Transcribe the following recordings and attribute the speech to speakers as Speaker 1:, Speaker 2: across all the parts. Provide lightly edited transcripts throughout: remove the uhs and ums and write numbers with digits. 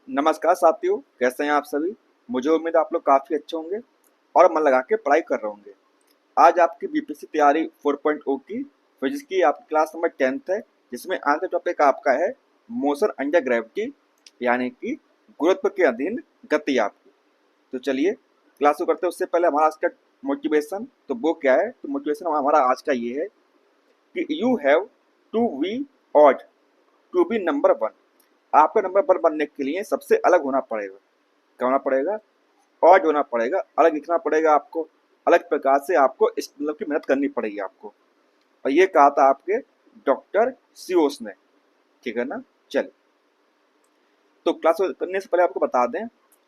Speaker 1: नमस्कार साथियों, कैसे हैं आप सभी। मुझे उम्मीद है आप लोग काफ़ी अच्छे होंगे और मन लगा के पढ़ाई कर रहे होंगे। आज आपकी बीपीएससी तैयारी 4.0 की फिजिक्स की आपकी क्लास नंबर 10th है, जिसमें आज का टॉपिक आपका है मोशन अंडर ग्रेविटी, यानी कि गुरुत्व के अधीन गति आपकी। तो चलिए क्लास को करते हैं। उससे पहले हमारा आज का मोटिवेशन, तो वो क्या है, तो मोटिवेशन हमारा आज का ये है कि you have to be odd to be number one. आपका नंबर वन बनने के लिए सबसे अलग होना पड़ेगा। क्या होना पड़ेगा? ऑड होना पड़ेगा, अलग दिखना पड़ेगा आपको। अलग प्रकार से आपको इस मतलब की मेहनत करनी पड़ेगी आपको। और ये कहा था आपके डॉक्टर सियोस ने। ठीक है ना। चलिए, तो क्लास करने से पहले आपको बता दें,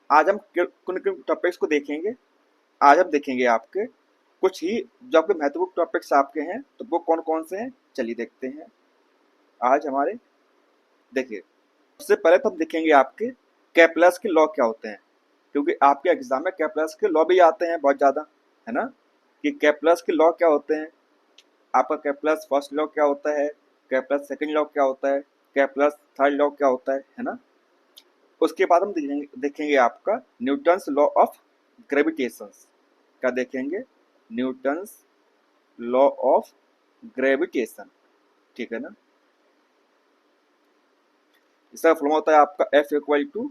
Speaker 1: आज हम किन किन टॉपिक्स को देखेंगे। आज हम देखेंगे आपके कुछ ही जो आपके महत्वपूर्ण टॉपिक्स आपके हैं, तो वो कौन कौन से हैं, चलिए देखते हैं। आज हमारे देखिए, सबसे पहले तो हम देखेंगे आपके कैपलस के लॉ क्या होते हैं, क्योंकि आपके एग्जाम में कैपलस के लॉ भी आते हैं बहुत ज़्यादा, है ना। कि कैपलस के लॉ क्या होते हैं, आपका कैपलस फर्स्ट लॉ क्या होता है, कैपलस सेकंड लॉ क्या होता है, कैपलस थर्ड लॉ क्या होता है ना। उसके बाद हम देखेंगे आपका न्यूटन्स लॉ ऑफ ग्रेविटेशन। क्या देखेंगे? Newton's law of gravitation. ठीक है ना। इसका फॉर्मूला होता है आपका F equal to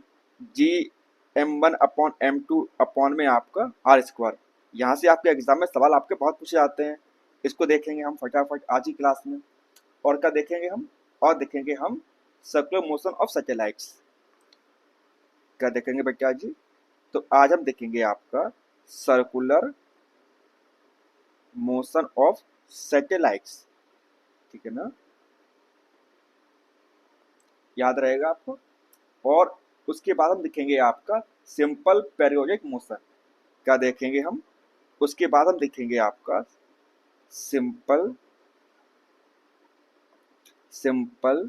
Speaker 1: G m1 upon m2 upon में आपका आर स्क्वायर। यहाँ से आपके एग्जाम में सवाल आपके बहुत पूछे जाते हैं। इसको देखेंगे हम फटाफट आज ही क्लास में। और क्या देखेंगे हम? और देखेंगे हम सर्कुलर मोशन ऑफ सैटेलाइट्स। क्या देखेंगे बेटा जी? तो आज हम देखेंगे आपका सर्कुलर मोशन ऑफ सैटेलाइट्स। ठीक है ना, याद रहेगा आपको। और उसके बाद हम देखेंगे आपका सिंपल पेरियोडिक मोशन। क्या देखेंगे हम? उसके बाद हम देखेंगे आपका सिंपल सिंपल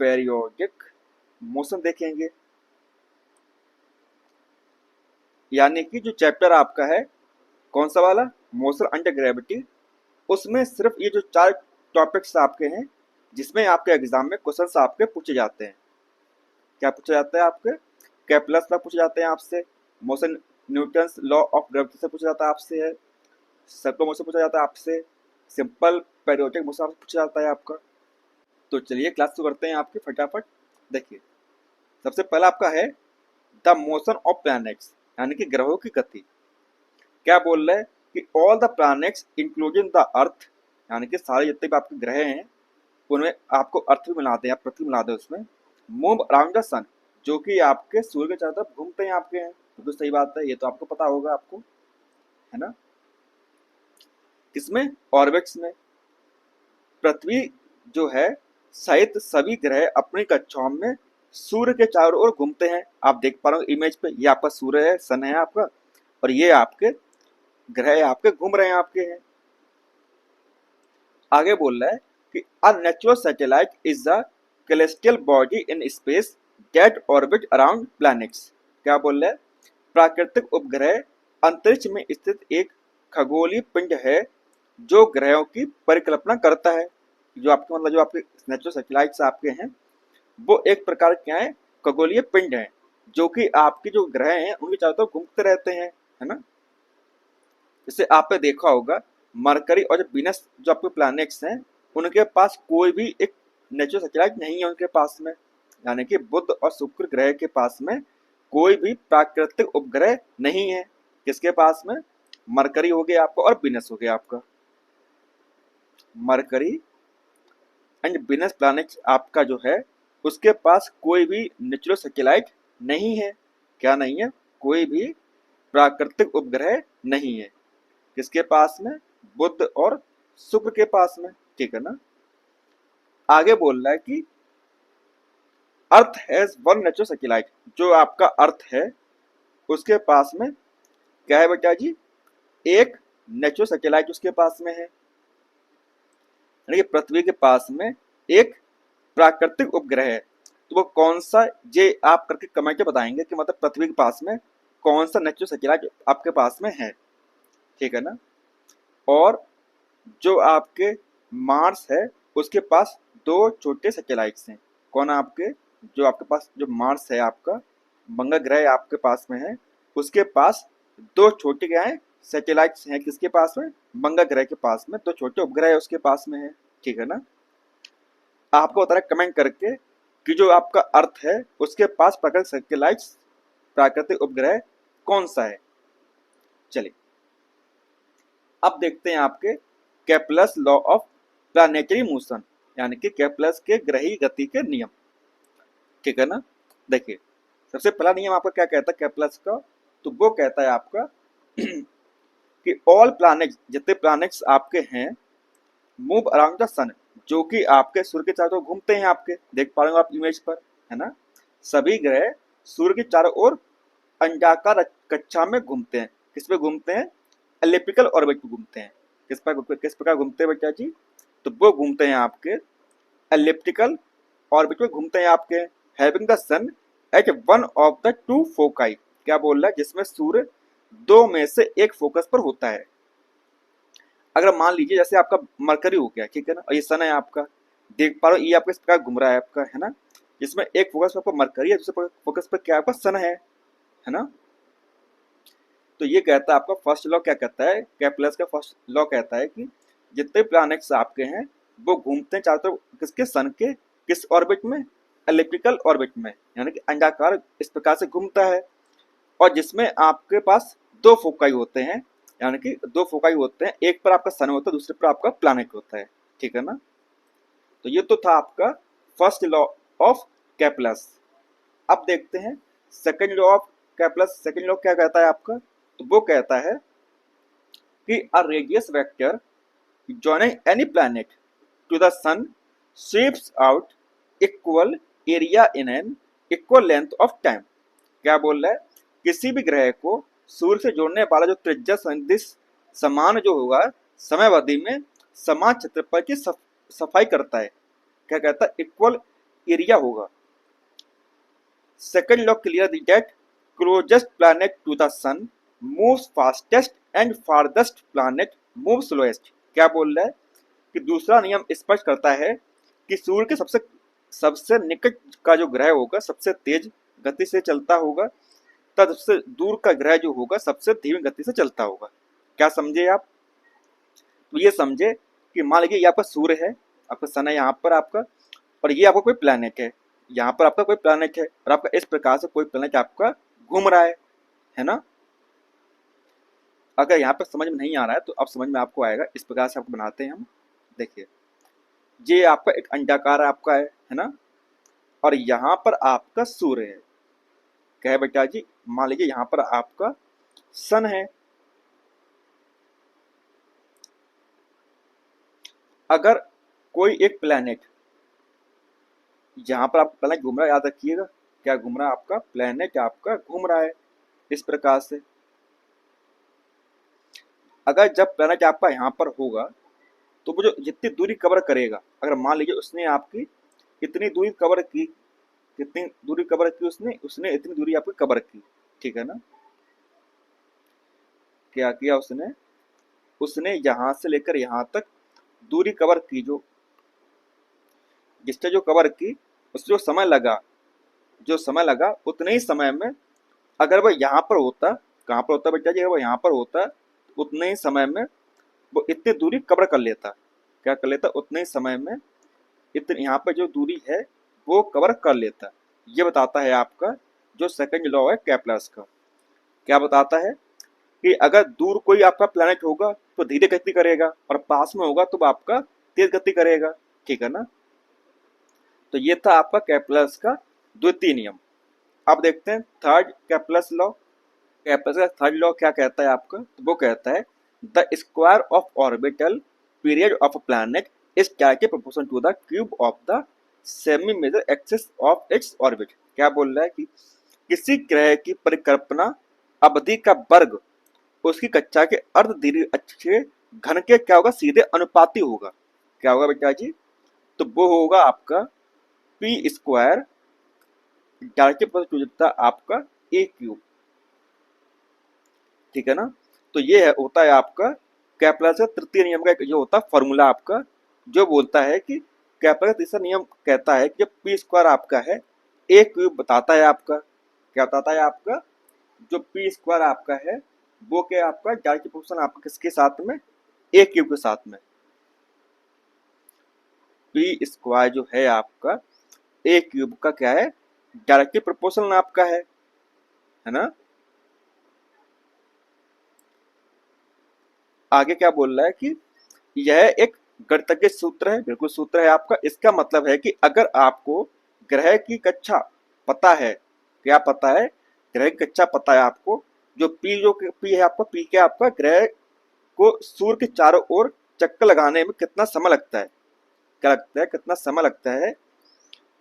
Speaker 1: पेरियोडिक मोशन देखेंगे। यानी कि जो चैप्टर आपका है कौन सा वाला, मोशन अंडर ग्रेविटी, उसमें सिर्फ ये जो चार टॉपिक्स आपके हैं जिसमें आपके एग्जाम में क्वेश्चंस आपके पूछे जाते हैं। क्या पूछा जाता है आपके? कैपलस लॉ पूछे जाते हैं आपसे, motion Newton's law of gravity से पूछा जाता है आपसे, है सर्कुलर मोशन पूछा जाता है आपसे, सिंपल पेरियोडिक मोशन पूछा जाता है आपका। तो चलिए क्लास शुरू करते हैं आपके फटाफट। देखिए, सबसे पहला आपका है द मोशन ऑफ प्लैनेट्स, यानी कि ग्रहों की गति। क्या बोल रहे हैं कि all the planets including the earth, यानी कि सारे जितने भी आपके ग्रह हैं उनमें आपको अर्थ भी मिला दें, आप पृथ्वी मिला दें उसमें, मूव अराउंड द सन, जो कि आपके सूर्य के चारों तरफ घूमते हैं आपके हैं। तो सही बात है, ये तो आपको पता होगा आपको, है ना। किसमें? ऑर्बिट्स में। पृथ्वी जो है सहित सभी ग्रह अपनी कक्षाओं में सूर्य के चारों ओर घूमते हैं। आप देख पा रहे हो इमेज पे, ये आपका सूर्य है, सन है आपका, और ये आपके ग्रह आपके घूम रहे हैं आपके हैं। आगे बोल रहा है कि a natural satellite is a celestial body in space that orbit around planets. क्या बोल रहा है? प्राकृतिक उपग्रह अंतरिक्ष में स्थित एक खगोलीय पिंड है जो ग्रहों की परिकल्पना करता है। जो आपके मतलब जो आपके नेचुरल सैटेलाइट्स आपके हैं वो एक प्रकार के हैं खगोलीय पिंड हैं, जो कि आपके जो ग्रह हैं उनके चारों तरफ घूमते रहते हैं, है ना। जैसे आपने देखा होगा मरकरी और जो वीनस जो आपके प्लैनेट्स हैं उनके पास कोई भी एक नेचुरल सैटेलाइट नहीं है उनके पास में। यानी कि बुध और शुक्र ग्रह के पास में कोई भी प्राकृतिक उपग्रह नहीं है। किसके पास में? मरकरी हो गया आपका और वीनस हो गया आपका। मरकरी एंड वीनस प्लैनेट आपका जो है उसके पास कोई भी नेचुरल सैटेलाइट नहीं है। क्या नहीं है? कोई भी प्राकृतिक उपग्रह नहीं है। किसके पास में? बुध और शुक्र के पास में। ठीक है ना। आगे बोल रहा है कि earth has one natural satellite, जो आपका अर्थ है उसके पास में क्या है बेटा जी? एक नेचुरल सैटेलाइट उसके पास में है। यानी कि पृथ्वी के पास में एक प्राकृतिक उपग्रह है। तो वो कौन सा, ये आप करके कमेंट में बताएंगे कि मतलब पृथ्वी के पास में कौन सा नेचुरल सैटेलाइट आपके पास में है। ठीक है ना। और जो आपके मार्स है उसके पास दो छोटे सैटेलाइट्स हैं। कौन? आपके जो आपके पास जो मार्स है आपका, मंगल ग्रह आपके पास में है, उसके पास दो छोटे क्या है सैटेलाइट्स हैं, किसके पास में, मंगल ग्रह के पास में दो छोटे उपग्रह उसके पास में है, ठीक है ना। आपको बता रहा कमेंट करके कि जो आपका अर्थ है उसके पास प्राकृतिक सैटेलाइट्स, प्राकृतिक उपग्रह कौन सा है। चलिए अब देखते हैं आपके Kepler's law of planetary motion, यानी कि केप्लर्स के ग्रही गति के नियम, ठीक है ना। देखिए सबसे पहला नियम आपका क्या कहता है केप्लर्स का, तो वो कहता है आपका कि ऑल प्लैनेट्स, जितने प्लैनेट्स आपके हैं, मूव अराउंड द सन, जो कि आपके सूर्य के चारों ओर घूमते हैं, आपके देख पा रहे हो आप इमेज पर, है ना। सभी ग्रह सूर्य के चारों ओर अंडाकार कक्षा में घूमते हैं। किस पे घूमते हैं, एलिप्टिकल ऑर्बिट पे घूमते हैं। किस प्रकार घूमते हैं बेटा जी, तो वो घूमते हैं आपके एलिप्टिकल ऑर्बिट में घूमते हैं आपके, having the sun at one of the two foci, क्या बोल रहा है, जिसमें सूर्य दो में से एक फोकस पर होता है। अगर मान लीजिए जैसे आपका मरकरी हो गया, ठीक है ना, और ये सन है आपका, देख पा रहे हो ये आपका इस प्रकार घूम रहा है आपका, है ना, जिसमें एक फोकस पर आपका मरकरी है, दूसरे फोकस पर क्या आपका सन है ना। तो ये कहता है आपका फर्स्ट लॉ क्या कहता है, केप्लर्स का फर्स्ट लॉ कहता है कि जितने प्लैनेट्स आपके हैं वो घूमते हैं चारों तरफ किसके, सन के किस ऑर्बिट में, एलिप्टिकल ऑर्बिट में, यानी कि अंडाकार इस प्रकार से घूमता है, और जिसमें आपके पास दो फोकाई होते हैं, यानी कि दो फोकाई होते हैं, एक पर आपका सन होता है, दूसरे पर आपका प्लैनेट होता है, ठीक है ना। तो ये तो था आपका फर्स्ट लॉ ऑफ केप्लर्स। अब देखते हैं second law of Kepler's. Second law क्या कहता है आपका, तो वो कहता है कि a radius vector joining any planet to the sun sweeps out equal area in an equal length of time। क्या बोल रहा है, किसी भी ग्रह को सूर्य से जोड़ने वाला जो त्रिज्या सदिश समान जो होगा समय अवधि में समान क्षेत्रफल की सफाई करता है, क्या कहता है, इक्वल एरिया होगा। Second law clear that closest planet to the sun moves fastest and farthest planet moves slowest. क्या बोल रहा है कि दूसरा नियम स्पष्ट करता है कि सूर्य के सबसे सबसे निकट का जो ग्रह होगा सबसे तेज गति से चलता होगा, तथा सबसे दूर का ग्रह जो होगा सबसे धीमी गति से चलता होगा। क्या समझे आप, तो ये समझे कि मान लीजिए ये आपका सूर्य है, आपका सन है यहाँ पर आपका, और ये आपका कोई प्लैनेट है, यहाँ पर आपका कोई प्लैनेट है, और आपका इस प्रकार से कोई प्लैनेट आपका घूम रहा है ना। अगर यहाँ पर समझ में नहीं आ रहा है तो अब समझ में आपको आएगा, इस प्रकार से आपको बनाते हैं हम। देखिए ये आपका एक अंडाकार आपका है ना, और यहाँ पर आपका सूर्य है, क्या है बेटा जी, मान लीजिए यहाँ पर आपका सन है। अगर कोई एक प्लैनेट, यहाँ पर आपका प्लैनेट घूम रहा है, याद रखिएगा क्या घूम रहा है, आपका प्लैनेट आपका घूम रहा है इस प्रकार से। अगर जब प्लैनेट आपका यहाँ पर होगा तो वो जो जितनी दूरी कवर करेगा, अगर मान लीजिए उसने आपकी इतनी दूरी कवर की, कितनी दूरी कवर की उसने उसने इतनी दूरी आपकी कवर की, ठीक है ना। क्या किया उसने उसने यहाँ से लेकर यहाँ तक दूरी कवर की, जिससे जो कवर की उससे जो समय लगा उतने ही समय में अगर वह यहाँ पर होता, कहाँ पर होता बेटा जी, अगर वह यहाँ पर होता उतने ही समय में वो इतनी दूरी कवर कर लेता, क्या कर लेता, उतने ही समय में इतने यहाँ पर जो दूरी है वो कवर कर लेता। ये बताता है आपका जो सेकंड लॉ है केप्लर्स का। क्या बताता है कि अगर दूर कोई आपका प्लैनेट होगा तो धीरे गति करेगा, और पास में होगा तो आपका तेज गति करेगा, ठीक है ना। तो ये था आपका केप्लर्स का द्वितीय नियम। अब देखते हैं थर्ड केप्लर्स लॉ। केप्लर्स का थर्ड लॉ क्या कहता है आपका, तो वो कहता है the square of orbital period of a planet is directly proportional to the cube of the semi major axis of its orbit. क्या बोल रहा है कि किसी ग्रह की परिकल्पना अवधि का वर्ग उसकी कक्षा के अर्ध दीर्घ अक्ष के घन के क्या होगा, सीधे अनुपाती होगा। क्या होगा बेटा जी, तो वो होगा आपका P square directly proportional to आपका ए क्यूब, ठीक है ना। तो ये है होता है आपका केप्लर का तृतीय नियम का जो होता है फॉर्मूला आपका, जो बोलता है कि केप्लर का तीसरा नियम कहता है कि जब पी स्क्वायर आपका है ए क्यूब बताता है आपका, क्या बताता है आपका, जो पी स्क्वायर आपका है वो क्या आपका डायरेक्ट प्रोपोर्शनल आपका किसके साथ में, ए क्यूब के साथ में। पी स्क्वायर जो है आपका ए क्यूब का क्या है, डायरेक्टली प्रोपोर्शनल आपका है ना। आगे क्या बोल रहा है कि यह एक गणितज्ञ सूत्र है, बिल्कुल सूत्र है आपका। इसका मतलब है कि अगर आपको ग्रह की कक्षा पता है, क्या पता है, ग्रह की कक्षा पता है आपको, जो पी है आपका, पी क्या आपका, ग्रह को सूर्य के चारों ओर चक्कर लगाने में कितना समय लगता है, क्या लगता है, कितना समय लगता है,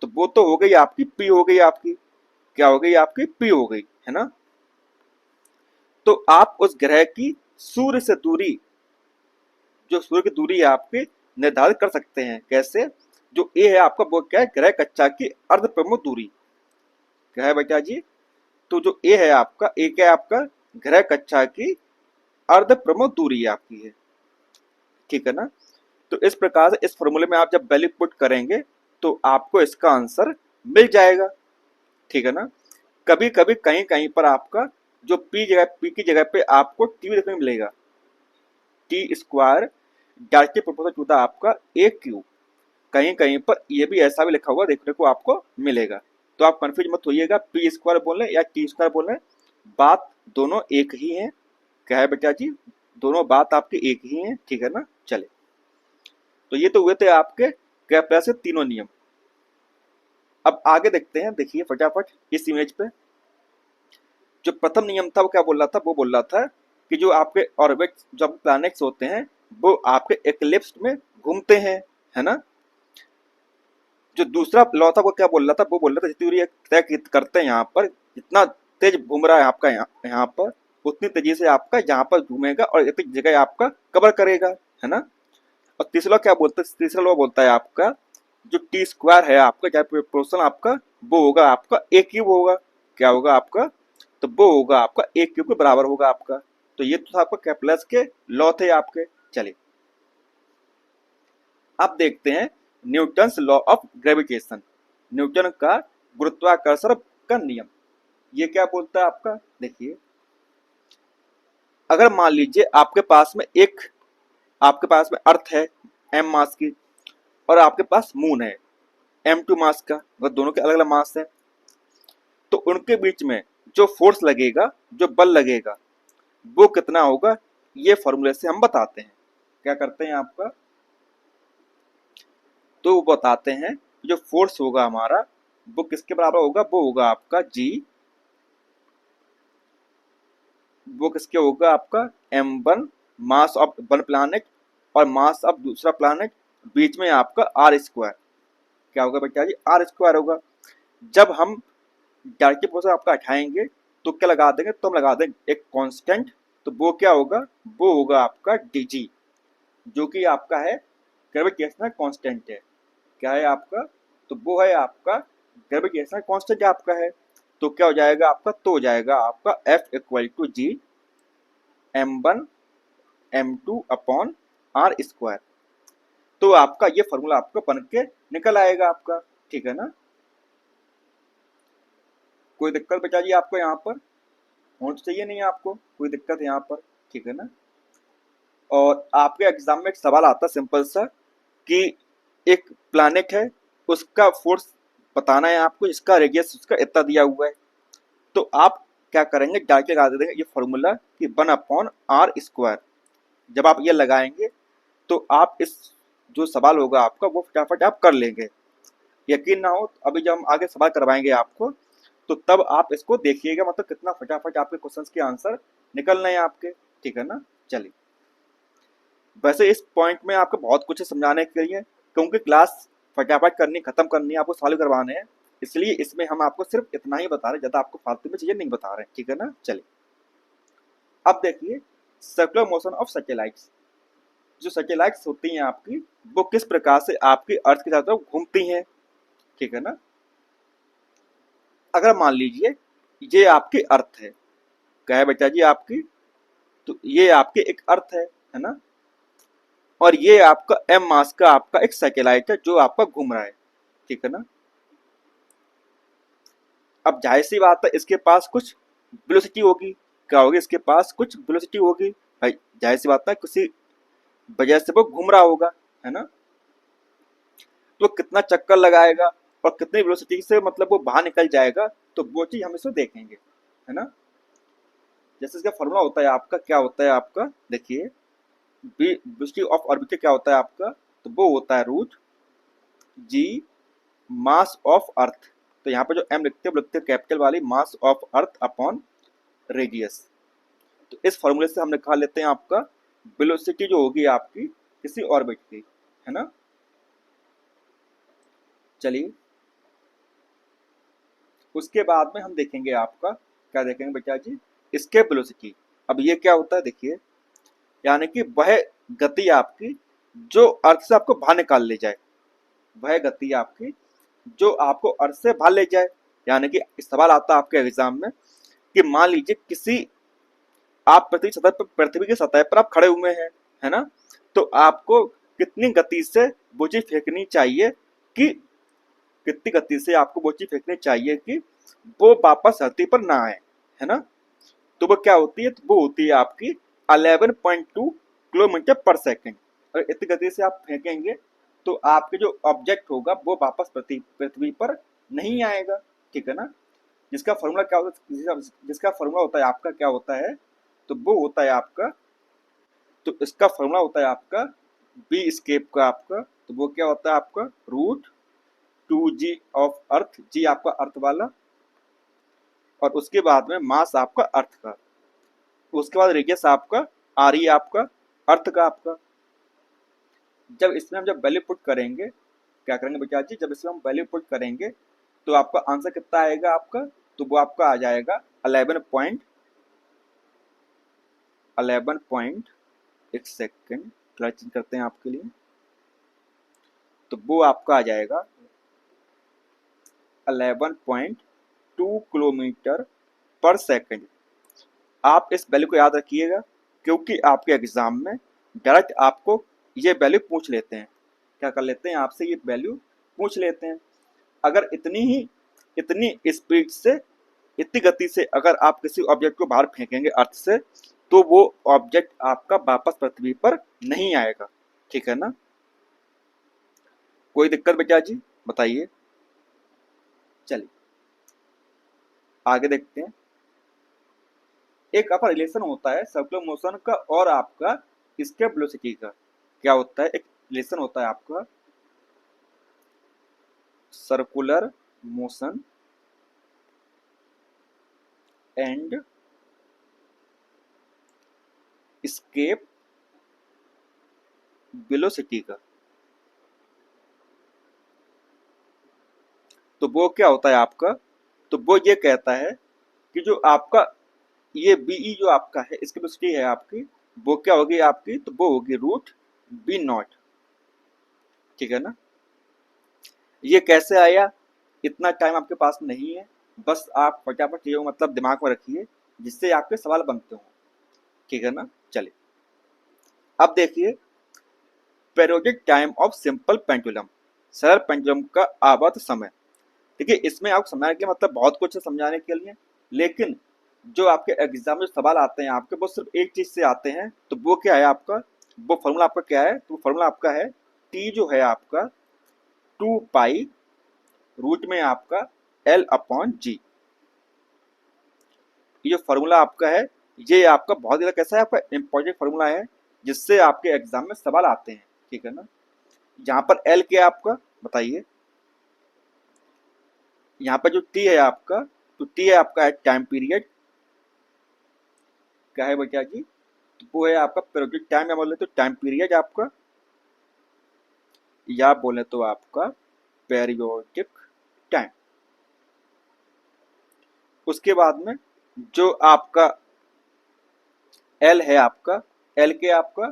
Speaker 1: तो वो तो हो गई आपकी पी, हो गई आपकी, क्या हो गई आपकी पी हो गई, है ना। तो आप उस ग्रह की सूर्य से दूरी, जो सूर्य की दूरी है आपकी, निर्धारित कर सकते हैं। कैसे, जो ए है आपका वो क्या है, ग्रह कक्षा की अर्ध प्रमुख दूरी, क्या है बेटा जी, तो जो ए है आपका, ए क्या है आपका, ग्रह कक्षा की अर्ध प्रमुख दूरी आपकी है, ठीक है ना। तो इस प्रकार से इस फॉर्मूले में आप जब वैल्यू पुट करेंगे तो आपको इसका आंसर मिल जाएगा, ठीक है ना। कभी कभी कहीं कहीं पर आपका जो पी की जगह पे आपको टी देखने को मिलेगा, T square directly proportional to the आपका ए क्यूब, कहीं कहीं पर ये भी ऐसा भी लिखा हुआ देखने को आपको मिलेगा। तो आप कंफ्यूज मत होइएगा, पी स्क्वायर बोले या टी स्क्वायर बोले, बात दोनों एक ही है, क्या है बेटा जी, दोनों बात आपकी एक ही है, ठीक है ना। चले, तो ये तो हुए थे आपके कैप्लर से तीनों नियम। अब आगे देखते हैं, देखिए फटाफट इस इमेज पे। जो प्रथम नियम था वो क्या बोल रहा था, वो बोल रहा था कि जो आपके ऑर्बिट, जो प्लैनेट्स होते हैं वो आपके एक्लिप्स में घूमते हैं, है ना। जो दूसरा लॉ था वो क्या बोल रहा था, वो बोल रहा था जितनी दूरी तय करते हैं यहाँ पर, जितना तेज घूम रहा है आपका यहाँ पर, उतनी तेजी से आपका यहाँ पर घूमेगा और इतनी जगह आपका कवर करेगा, है ना। और तीसरा क्या बोलता है, तीसरा लॉ बोलता है आपका जो टी स्क्वायर है आपका, क्या प्रोपोर्शनल आपका, वो होगा आपका ए क्यूब होगा, क्या होगा आपका, तो वो होगा आपका ए क्यूब के बराबर होगा आपका। तो ये तो था आपका कैप्लस के लॉ थे आपके। चलिए अब देखते हैं Newton's law of gravitation, Newton का गुरुत्वाकर्षण का नियम। ये क्या बोलता है आपका, देखिए अगर मान लीजिए आपके पास में अर्थ है एम मास की, और आपके पास मून है M2 मास का, मतलब दोनों के अलग अलग मास है, तो उनके बीच में जो फोर्स लगेगा, जो बल लगेगा, वो कितना होगा, ये फॉर्मूले से हम बताते हैं। क्या करते हैं आपका, तो वो बताते हैं जो फोर्स होगा हमारा वो किसके बराबर होगा, वो होगा आपका जी, वो किसके होगा आपका m1 mass of one planet और मास ऑफ दूसरा प्लैनेट, बीच में आपका आर स्क्वायर, क्या होगा बेटा जी, आर स्क्वायर होगा। जब हम डायरेक्टली प्रोपोर्शनल आपका हटाएंगे तो क्या लगा देंगे, तो हम लगा देंगे एक कांस्टेंट, तो वो क्या होगा, वो होगा आपका डीजी, जो कि आपका है ग्रेविटेशनल कांस्टेंट है, क्या है आपका, तो वो है आपका ग्रेविटेशनल कांस्टेंट आपका है। तो क्या हो जाएगा आपका, तो हो जाएगा आपका F equal to G m1 m2 upon R square. तो आपका ये फॉर्मूला आपका बन के निकल आएगा आपका, ठीक है ना। कोई दिक्कत बचा जी आपको यहाँ पर, होना चाहिए नहीं आपको कोई दिक्कत है यहाँ पर, ठीक है ना। और आपके एग्जाम में एक सवाल आता है सिंपल सा कि एक प्लैनेट है, उसका फोर्स बताना है आपको, इसका रेडियस उसका इतना दिया हुआ है, तो आप क्या करेंगे, डायरेक्ट लगा देंगे ये फॉर्मूला कि 1/r स्क्वायर। जब आप ये लगाएंगे तो आप इस जो सवाल होगा आपका वो फटाफट आप कर लेंगे। यकीन ना हो तो अभी जब हम आगे सवाल करवाएंगे आपको तो तब आप इसको देखिएगा, मतलब कितना फटाफट आपके क्वेश्चंस के आंसर निकल रहे हैं आपके, ठीक है ना। चलिए, वैसे इस पॉइंट में आपको बहुत कुछ है समझाने के लिए, क्योंकि क्लास फटाफट करनी, खत्म करनी, आपको सॉल्व करवाने हैं, इसलिए इसमें हम आपको सिर्फ इतना ही बता रहे हैं, ज्यादा आपको फालतू में चीजें नहीं बता रहे हैं, ठीक है ना। चलिए अब देखिए सर्कुलर मोशन ऑफ सैटेलाइट्स। जो सैटेलाइट्स होती हैं आपकी, वो किस प्रकार से आपकी अर्थ के चारों तरफ घूमती हैं, ठीक है ना। अगर मान लीजिए ये आपकी अर्थ है, क्या है बेटा जी आपकी, तो ये आपके एक अर्थ है ना, और ये आपका एम मास का आपका एक सैटेलाइट है जो आपका घूम रहा है, ठीक है ना। अब जाहिर सी बात है इसके पास कुछ वेलोसिटी होगी। क्या होगी? इसके पास कुछ वेलोसिटी होगी भाई, जाहिर सी बात है किसी वजह से वो घूम रहा होगा, है ना। तो कितना चक्कर लगाएगा और कितनी वेलोसिटी से मतलब वो बाहर निकल जाएगा, तो वो चीज हम इसमें देखेंगे, है ना। जैसे इसका फॉर्मूला होता है आपका, क्या होता है आपका, देखिए वेलोसिटी ऑफ ऑर्बिट क्या होता है आपका, तो वो होता है root ji mass of earth. तो यहाँ पे जो एम लिखते हैं लिखते हैं कैपिटल वाली, mass of earth upon radius. तो इस फॉर्मूले से हम निकाल लेते हैं आपका वेलोसिटी जो होगी आपकी किसी ऑर्बिट की, है ना। चलिए उसके बाद में हम देखेंगे आपका, क्या देखेंगे बेटा जी, एस्केप वेलोसिटी। अब ये क्या होता है देखिए, यानी कि वह गति आपकी जो अर्थ से आपको बाहर निकाल ले जाए, वह गति आपकी जो आपको अर्थ से बाहर ले जाए। यानी कि सवाल आता है आपके एग्जाम में कि मान लीजिए किसी आप पृथ्वी की सतह पर आप खड़े हुए हैं, है ना। तो आपको कितनी गति से वो चीज फेंकनी चाहिए, कि कितनी गति से आपको वो चीज फेंकनी चाहिए कि वो वापस धरती पर ना आए, है ना। तो वो क्या होती है, तो वो होती है आपकी 11.2 किलोमीटर पर सेकंड। अगर इतनी गति से आप फेंकेंगे तो आपके जो ऑब्जेक्ट होगा वो वापस पृथ्वी पर नहीं आएगा, ठीक है ना। जिसका फॉर्मूला क्या होता है, जिसका फॉर्मूला होता है आपका, क्या होता है, तो वो होता है आपका, तो इसका फॉर्मूला होता है आपका बी स्केप का आपका, तो वो क्या होता है आपका रूट 2g ऑफ अर्थ, जी आपका अर्थ वाला, और उसके बाद में मास आपका अर्थ का, उसके बाद रेडियस आपका आर ई आपका अर्थ का आपका। जब इसमें हम जब वैल्यू पुट करेंगे, क्या करेंगे बेटा जी, जब इसमें हम वैल्यू पुट करेंगे तो आपका आंसर कितना आएगा आपका, तो वो आपका आ जाएगा 11 पॉइंट, एक सेकेंड थोड़ा चेंज करते हैं आपके लिए, तो वो आपका आ जाएगा 11.2 किलोमीटर पर सेकंड। आप इस वैल्यू को याद रखिएगा, क्योंकि आपके एग्जाम में डायरेक्ट आपको ये वैल्यू पूछ लेते हैं, क्या कर लेते हैं आपसे, ये वैल्यू पूछ लेते हैं। अगर इतनी स्पीड से, इतनी गति से अगर आप किसी ऑब्जेक्ट को बाहर फेंकेंगे अर्थ से, तो वो ऑब्जेक्ट आपका वापस पृथ्वी पर नहीं आएगा, ठीक है ना। कोई दिक्कत बेटा जी, बताइए। चलिए आगे देखते हैं। एक आपका रिलेशन होता है सर्कुलर मोशन का और आपका एस्केप वेलोसिटी का। क्या होता है, एक रिलेशन होता है आपका circular motion and escape velocity का। तो वो क्या होता है आपका, तो वो ये कहता है कि जो आपका ये बीई जो आपका है, इसकी वेलोसिटी है आपकी, वो क्या होगी आपकी, तो वो होगी रूट बी नॉट, ठीक है ना। ये कैसे आया, इतना टाइम आपके पास नहीं है, बस आप फटाफट ये मतलब दिमाग में रखिए जिससे आपके सवाल बनते हो, ठीक है ना। चलिए अब देखिए periodic time of simple pendulum, सरल पेंडुलम का आवर्त समय। देखिए इसमें आपको समझाने के लिए मतलब बहुत कुछ है समझाने के लिए, लेकिन जो आपके एग्जाम में सवाल आते हैं आपके, वो सिर्फ एक चीज से आते हैं, तो वो क्या है आपका, वो फॉर्मूला आपका क्या है, तो फॉर्मूला आपका है टी जो है आपका 2 पाई रूट में आपका एल अपॉन जी। ये जो फॉर्मूला आपका है, ये आपका बहुत ज़्यादा कैसा है, आपका इंपॉर्टेंट फॉर्मूला है जिससे आपके एग्जाम में सवाल आते हैं, ठीक है ना। जहाँ पर एल क्या है आपका, बताइए। यहाँ पर जो टी है आपका, तो टी है आपका है टाइम पीरियड, क्या है बेटा जी, तो वो है आपका पीरियोडिक टाइम, या बोले तो टाइम पीरियड आपका, या बोले तो आपका पेरियोडिक टाइम। उसके बाद में जो आपका एल है आपका, एल के आपका,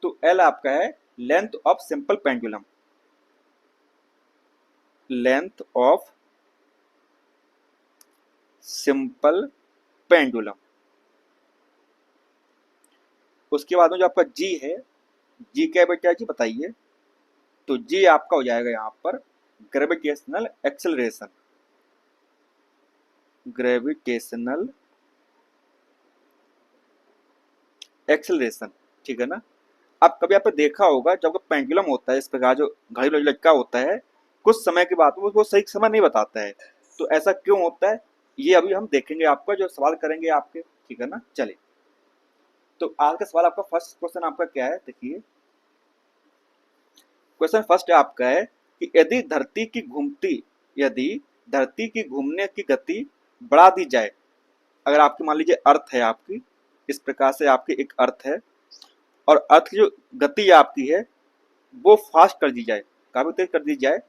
Speaker 1: तो एल आपका है length of simple pendulum, length of simple pendulum. उसके बाद में जो आपका जी है, जी क्या है बेटा जी, बताइए। तो जी आपका हो जाएगा यहाँ पर ग्रेविटेशनल एक्सेलरेशन, ग्रेविटेशनल एक्सेलरेशन, ठीक है ना। अब कभी आपने देखा होगा जब पेंडुलम होता है इस प्रकार जो घड़ी में लटका होता है, कुछ समय के बाद वो सही समय नहीं बताता है। तो ऐसा क्यों होता है ये अभी हम देखेंगे, आपका जो सवाल करेंगे आपके, ठीक है ना। चलिए, तो आज का सवाल आपका फर्स्ट क्वेश्चन आपका क्या है, देखिए क्वेश्चन फर्स्ट आपका है कि यदि धरती की घूमने की गति बढ़ा दी जाए। अगर आपकी मान लीजिए अर्थ है आपकी, इस प्रकार से आपकी एक अर्थ है और अर्थ की जो गति आपकी है वो फास्ट कर दी जाए, काफी तेज कर दी जाए,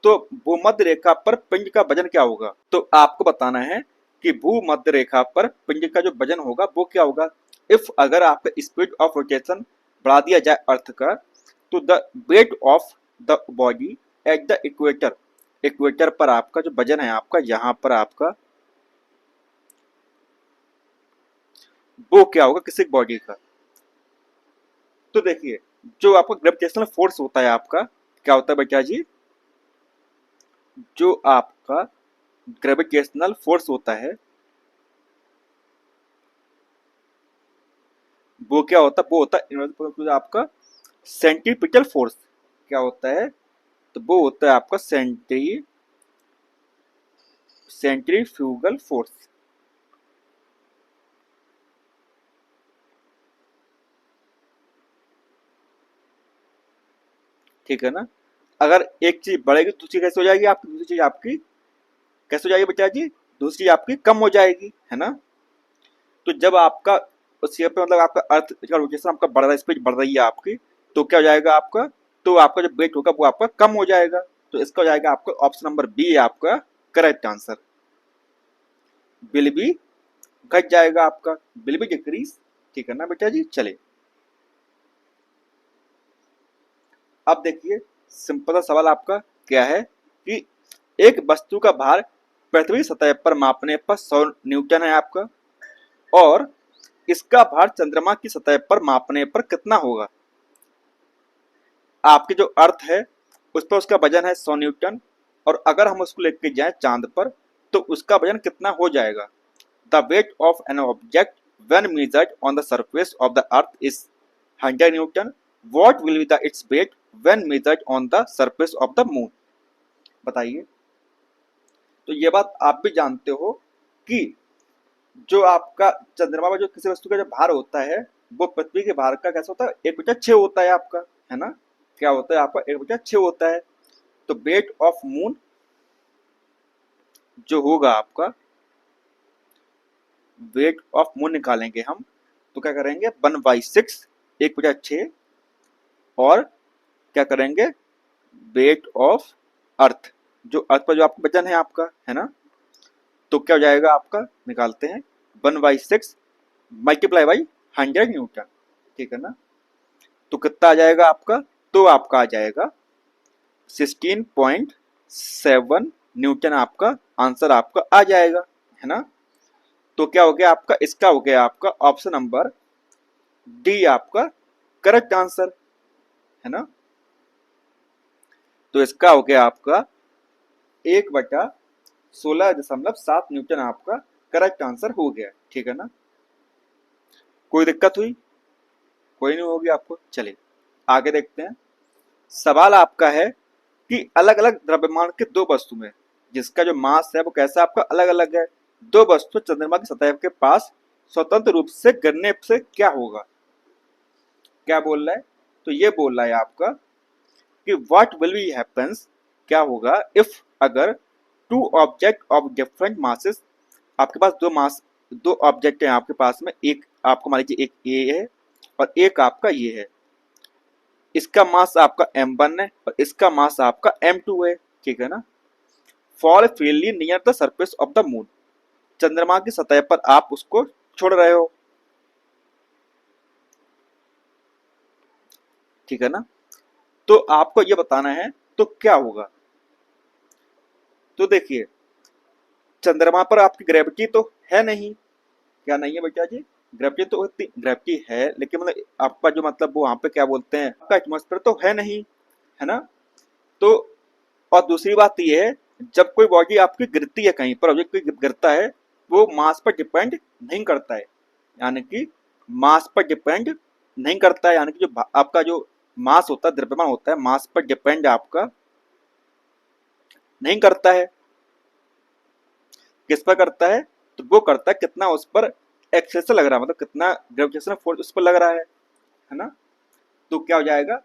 Speaker 1: तो भूमध्य रेखा पर पिंड का वजन क्या होगा। तो आपको बताना है कि भूमध्य रेखा पर पिंड का जो वजन होगा वो क्या होगा। इफ अगर आपका स्पीड ऑफ रोटेशन बढ़ा दिया जाए अर्थ का, तो the weight of the body at the equator, equator पर आपका जो वजन है आपका यहाँ पर आपका, वो क्या होगा किसी बॉडी का। तो देखिए जो आपका ग्रेविटेशनल फोर्स होता है आपका, क्या होता है बेटा जी, जो आपका ग्रेविटेशनल फोर्स होता है वो क्या होता है, वो होता है आपका सेंट्रीपिटल फोर्स। क्या होता है, तो वो होता है आपका सेंट्रीफ्यूगल फोर्स, ठीक है ना। अगर एक चीज बढ़ेगी दूसरी कैसे हो जाएगी आपकी, दूसरी चीज आपकी कैसे हो जाएगी बेटा जी, दूसरी चीज आपकी कम हो जाएगी, है ना। तो जब आपका उस जगह पे मतलब आपका अर्थ का रोटेशन आपका बढ़ रहा है, स्पीड बढ़ रही है आपकी, तो क्या हो जाएगा आपका, तो आपका जो वेट होगा वो आपका कम हो जाएगा। तो इसका हो जाएगा आपका ऑप्शन नंबर बी है आपका करेक्ट आंसर, विल बी घट जाएगा आपका, विल बी डिक्रीज, ठीक है ना बेटा जी। चले अब देखिए सिंपल सा सवाल आपका क्या है कि एक वस्तु का भार पृथ्वी सतह पर मापने पर 100 न्यूटन है आपका, और इसका भार चंद्रमा की सतह पर मापने पर कितना होगा। आपकी जो अर्थ है उस पर उसका वजन है 100 न्यूटन, और अगर हम उसको लेके जाएं चांद पर तो उसका वजन कितना हो जाएगा। The weight of an object when measured on the surface of the earth is 100 Newton, what will be the its weight when measured on the surface of the moon. बताइए। तो ये बात आप भी जानते हो कि जो आपका चंद्रमा पर जो किसी वस्तु का जो भार होता है वो पृथ्वी के भार का कैसा होता है, 1/6 होता है आपका, है ना। क्या होता है आपका, 1/6 होता है। तो वेट ऑफ मून जो होगा आपका, वेट ऑफ मून निकालेंगे हम, तो क्या करेंगे 1/6, 1/6, और क्या करेंगे वेट ऑफ अर्थ, जो अर्थ पर जो आपका वजन है आपका, है ना। तो क्या हो जाएगा आपका, निकालते हैं 1/6 मल्टीप्लाई बाई 100 न्यूटन, ठीक है ना। तो कितना आ जाएगा आपका, तो आपका आ जाएगा 16.7 न्यूटन, आपका आंसर आपका आ जाएगा, है ना। तो क्या हो गया आपका, इसका हो गया आपका ऑप्शन नंबर डी आपका करेक्ट आंसर, है ना। तो इसका हो गया आपका 1/16.7 न्यूटन आपका करेक्ट आंसर हो गया, ठीक है ना। कोई दिक्कत हुई, कोई नहीं होगी आपको। चलिए आगे देखते हैं। सवाल आपका है कि अलग अलग द्रव्यमान के दो वस्तु में जिसका जो मास है वो कैसा आपका अलग अलग है, दो वस्तु चंद्रमा की सतह के पास स्वतंत्र रूप से गिरने से क्या होगा। क्या बोल रहा है, तो ये बोल रहा है आपका कि व्हाट विल बी हैपेंस, क्या होगा इफ अगर two object of different masses, आपके पास दो मास, दो ऑब्जेक्ट है आपके पास में, एक आपको मान लीजिए एक ए है और एक आपका ये है, इसका मास आपका m1 है और इसका मास आपका m2 है, ठीक है ना। Fall freely near the surface of the moon, चंद्रमा की सतह पर आप उसको छोड़ रहे हो, ठीक है ना। तो आपको ये बताना है तो क्या होगा। तो देखिए चंद्रमा पर आपकी ग्रेविटी तो है नहीं, क्या नहीं है बेटा जी, ग्रेविटी तो होती, ग्रेविटी है लेकिन मतलब आपका जो मतलब वो वहां पे क्या बोलते हैं आपका एटमॉस्फेयर तो है नहीं, है ना। तो और दूसरी बात ये है जब कोई बॉडी आपकी गिरती है, कहीं पर ऑब्जेक्ट कोई गिरता है, वो मास पर डिपेंड नहीं करता है, यानी कि मास पर डिपेंड नहीं करता है, यानी कि जो आपका जो मास होता है, द्रव्यमान होता है, मास पर डिपेंड आपका नहीं करता है। किस पर करता है? तो वो करता है कितना उस पर एक्सेलेरेशन लग रहा है, मतलब कितना ग्रेविटेशनल फोर्स उस पर लग रहा है ना। तो क्या हो जाएगा,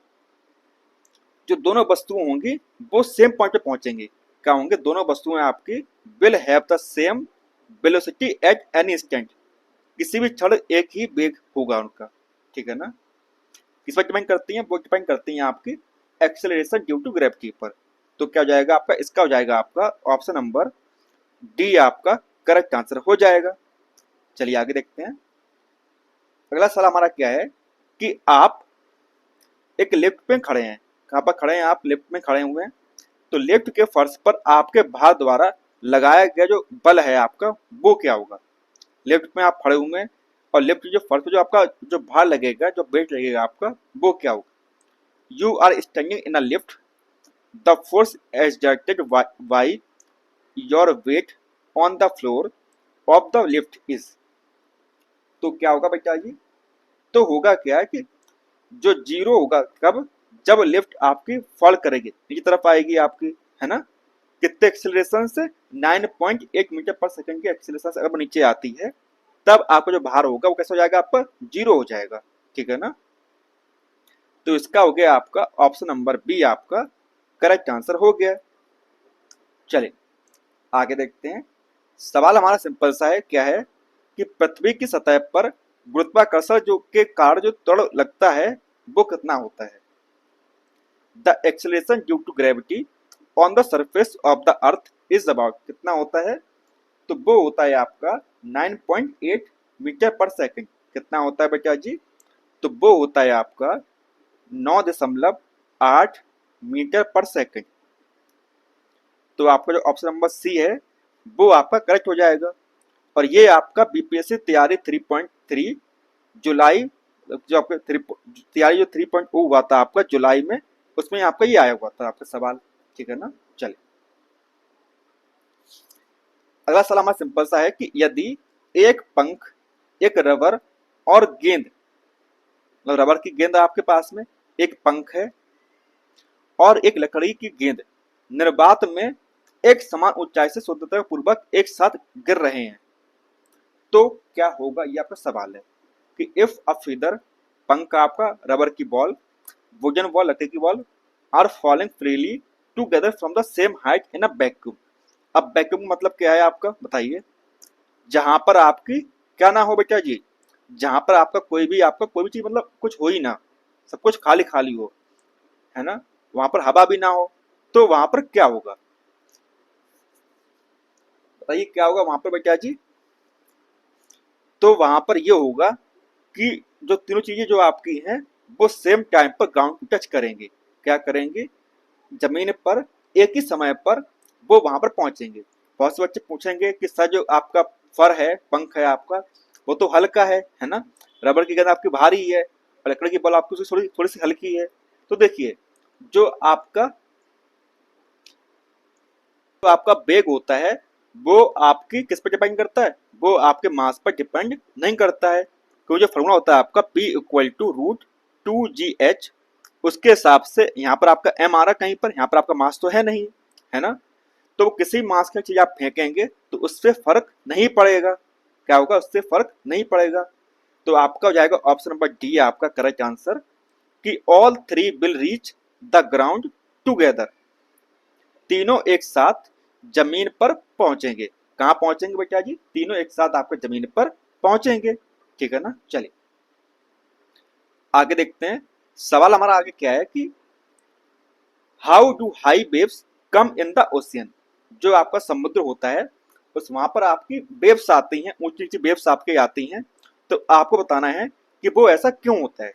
Speaker 1: जो दोनों वस्तुएं होंगी वो सेम पॉइंट पे पहुंचेंगी। क्या होंगे? दोनों वस्तुएं आपकी will have the same velocity at any instant, किसी भी क्षण एक ही वेग होगा उनका, ठीक है ना। किस पर डिपेंड करती हैं? वो डिपेंड करती हैं आपकी एक्सेलरेशन ड्यू टू ग्रेविटी पर। तो क्या हो जाएगा आपका? इसका हो जाएगा आपका ऑप्शन नंबर डी आपका करेक्ट आंसर हो जाएगा। चलिए आगे देखते हैं। अगला सवाल हमारा क्या है कि आप एक लिफ्ट में खड़े हैं। कहाँ पर खड़े हैं? आप लिफ्ट में खड़े हुए हैं। तो लिफ्ट के फर्श पर आपके भार द्वारा लगाया गया जो बल है आपका, वो क्या होगा? लिफ्ट में आप खड़े हुए हैं और लिफ्ट जो फर्श पे जो आपका जो भार लगेगा, जो वेट लगेगा आपका, वो क्या होगा? You are standing in a lift, the force exerted by your weight on the floor of the lift is। तो क्या होगा बेटा जी? तो होगा क्या कि जो जीरो होगा कब? जब लिफ्ट आपकी फॉल करेगी, नीचे तरफ आएगी आपकी, है ना। कितने एक्सेलरेशन से? 9.8 मीटर पर सेकंड के एक्सेलरेशन से अगर नीचे आती है, तब आपका जो भार होगा वो कैसा हो जाएगा? आपका जीरो हो जाएगा, ठीक है ना। तो इसका हो गया आपका ऑप्शन नंबर बी आपका करेक्ट आंसर हो गया। चलिए आगे देखते हैं। सवाल हमारा सिंपल सा है, क्या है कि पृथ्वी की सतह पर गुरुत्वाकर्षण जो के कारण जो त्वरण लगता है वो कितना होता है? The acceleration due to gravity on the surface of the earth is about, कितना होता है? तो वो होता है आपका 9.8 मीटर पर सेकंड। कितना होता है बेटा जी? तो वो होता है आपका 9.8 मीटर पर सेकंड। तो आपका जो ऑप्शन नंबर सी है वो आपका करेक्ट हो जाएगा। और ये आपका बीपीएससी तैयारी 3.3 जुलाई, जो आपका तैयारी जो 3.0 हुआ था आपका जुलाई में, उसमें आपका ये आया हुआ था आपका सवाल, ठीक है ना। चलिए अगला सवाल हमारा सिंपल सा है कि यदि एक पंख, एक रबर और गेंद, मतलब रबर की गेंद आपके पास में, एक पंख है और एक लकड़ी की गेंद निर्वात में एक समान ऊंचाई से शुद्धता पूर्वक एक साथ गिर रहे हैं, तो क्या होगा? ये आपका सवाल है कि इफ अ फीदर, पंख आपका, रबर की बॉल, वुडन बॉल, लकड़ी की ball, are falling freely together from the same height in a vacuum. अब वैक्यूम मतलब क्या है आपका? बताइए। जहां पर आपकी क्या ना हो बेटा जी? जहां पर आपका कोई भी चीज, मतलब कुछ हो ही ना, सब कुछ खाली खाली हो, है ना, वहां पर हवा भी ना हो, तो वहां पर क्या होगा? बताइए क्या होगा वहां पर बेटा जी? तो वहां पर ये होगा कि जो तीनों चीजें जो आपकी हैं वो सेम टाइम पर ग्राउंड को टच करेंगे। क्या करेंगे? जमीन पर एक ही समय पर वो वहां पर पहुंचेंगे। बहुत से बच्चे पूछेंगे कि सर जो आपका फर है, पंख है आपका, वो तो हल्का है ना, रबर की गेंद आपकी भारी है और लकड़ी की बॉल आपकी थोड़ी थोड़ी सी हल्की है। तो देखिए जो आपका जो आपका वेग होता है वो आपकी किस पर डिपेंड करता है? वो आपके मास पर डिपेंड नहीं करता है, क्योंकि जो फॉर्मूला होता है आपका P equal to root 2GH, उसके हिसाब से यहाँ पर आपका M आ रहा कहीं पर, यहाँ पर आपका मास तो है नहीं, है ना। तो किसी मास की चीज आप फेंकेंगे तो उससे फर्क नहीं पड़ेगा। क्या होगा? उससे फर्क नहीं पड़ेगा। तो आपका हो जाएगा ऑप्शन नंबर डी आपका करेक्ट आंसर कि all three will reach the ground together, तीनों एक साथ जमीन पर पहुंचेंगे। कहां पहुंचेंगे बेटा जी? तीनों एक साथ आपके जमीन पर पहुंचेंगे, ठीक है ना। चलिए आगे देखते हैं। सवाल हमारा आगे क्या है कि how do high waves come in the ocean. जो आपका समुद्र होता है उस वहां पर आपकी वेव्स आती हैं, ऊंची ऊंची वेव्स आपके आती हैं, तो आपको बताना है कि वो ऐसा क्यों होता है।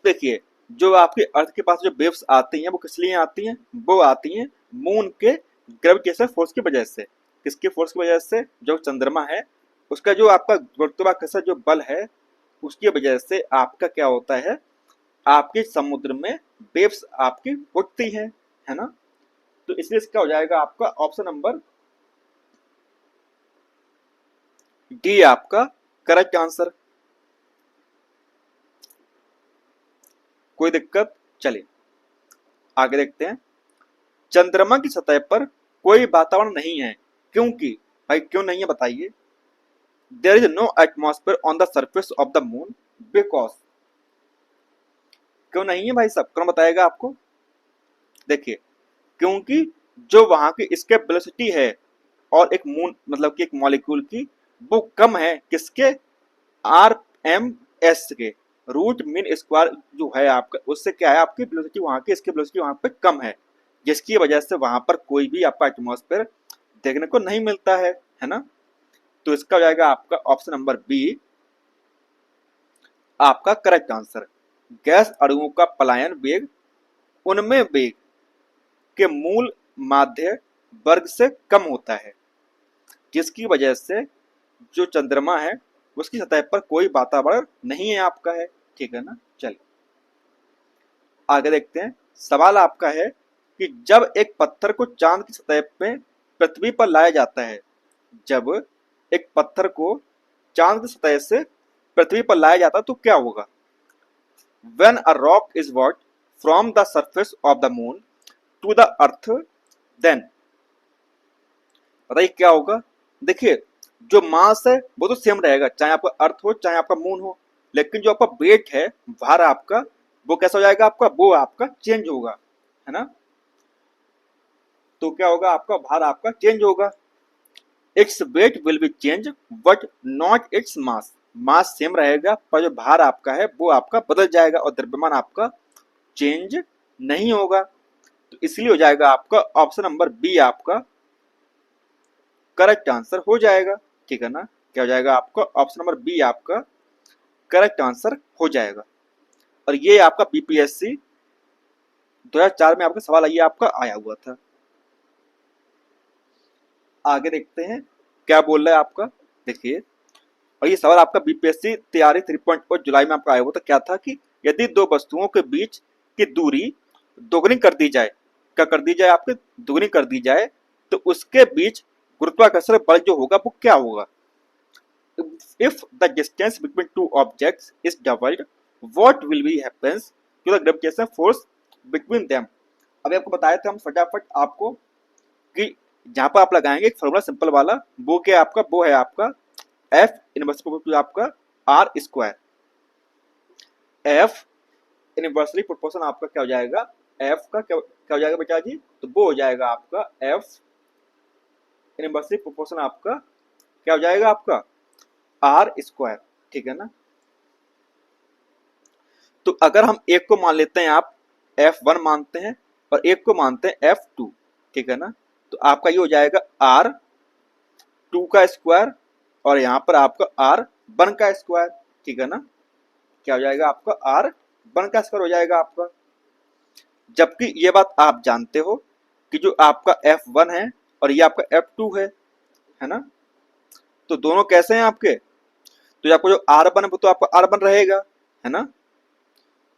Speaker 1: देखिए जो आपके अर्थ के पास जो वेव्स आती हैं वो किस लिए आती हैं? वो आती हैं मून के ग्रेविटेशनल फोर्स की वजह से। किसके फोर्स की वजह से? जो चंद्रमा है उसका जो आपका गुरुत्वाकर्षण जो बल है उसकी वजह से आपका क्या होता है, आपके समुद्र में वेव्स आपकी उठती हैं, है ना। तो इसलिए इसका हो जाएगा आपका ऑप्शन नंबर डी आपका करेक्ट आंसर। कोई दिक्कत? चलिए आगे देखते हैं। चंद्रमा की सतह पर कोई वातावरण नहीं है, क्योंकि भाई क्यों नहीं है बताइए। There is no atmosphere on the surface of the moon because. क्यों नहीं है भाई साहब, कौन बताएगा आपको? देखिए, क्योंकि जो वहां की इसके वेलोसिटी है और एक मून मतलब कि एक मॉलिक्यूल की, वो कम है किसके? आर एम एस के, रूट मीन स्क्वायर जो है आपका, उससे क्या है आपकी वेलोसिटी वहां की, इसकी वेलोसिटी वहां पे कम है, जिसकी वजह से वहां पर कोई भी आपका एटमॉस्फेयर देखने को नहीं मिलता है ना। तो इसका हो जाएगा आपका ऑप्शन नंबर बी आपका करेक्ट आंसर। गैस अणुओं का पलायन वेग उनमें वेग के मूल माध्य वर्ग से कम होता है, जिसकी वजह से जो चंद्रमा है उसकी सतह पर कोई वातावरण नहीं है आपका है, ठीक है ना। चलिए आगे देखते हैं। सवाल आपका है कि जब एक पत्थर को चांद की सतह पे पृथ्वी पर लाया जाता है, जब एक पत्थर को चांद की सतह से पृथ्वी पर लाया जाता है तो क्या होगा? When a rock is brought from the surface of the moon to the earth, then बताइए क्या होगा? देखिए, जो मास है वो तो सेम रहेगा, चाहे आपका अर्थ हो चाहे आपका मून हो, लेकिन जो आपका वेट है, भार आपका, वो कैसा हो जाएगा आपका? वो आपका चेंज होगा, है ना। तो क्या होगा? आपका भार आपका चेंज होगा। Its weight will be change but not its mass. Mass same रहेगा पर जो भार आपका है वो आपका बदल जाएगा और द्रव्यमान आपका चेंज नहीं होगा। तो इसलिए हो जाएगा आपका ऑप्शन नंबर बी आपका करेक्ट आंसर हो जाएगा, ठीक है ना। क्या हो जाएगा आपका? ऑप्शन नंबर बी आपका करेक्ट आंसर हो जाएगा। और ये आपका बीपीएससी 2004 में आपका सवाल आइए आपका आया हुआ था। आगे देखते हैं क्या बोल रहा है आपका, देखिए। और ये सवाल आपका बीपीएससी तैयारी 3.0 जुलाई में आपका आया हुआ था। क्या था कि यदि दो वस्तुओं के बीच की दूरी दोगुनी कर दी जाए, क्या कर दी जाए आपके? दोगुनी कर दी जाए, तो उसके बीच गुरुत्वाकर्षण बल जो होगा वो क्या होगा? If the distance between two objects is doubled, what will be happens to the gravitation force between them? अभी आपको बताया था हम फटाफट आपको कि जहां पर आप लगाएंगे एक फॉर्मूला सिंपल वाला, वो क्या आपका? वो है आपका एफ इनवर्सली आपका R square. F inversely proportion आपका क्या हो जाएगा? एफ का क्या हो जाएगा बेटा जी? तो वो हो जाएगा आपका एफ इनवर्सली प्रोपोर्शन आपका क्या हो जाएगा आपका? आर स्क्वायर, ठीक है ना। तो अगर हम एक को मान लेते हैं आप F1 मानते हैं और एक को मानते हैं F2, ठीक है ना, तो आपका ये हो जाएगा R2 का स्क्वायर और यहाँ पर आपका R1 का स्क्वायर, ठीक है ना। क्या हो जाएगा आपका? R1 का स्क्वायर हो जाएगा आपका। जबकि ये बात आप जानते हो कि जो आपका F1 है और ये आपका F2 है ना, तो दोनों कैसे हैं आपके? तो आपको जो R1 है वो तो आपका R1 रहेगा, है ना।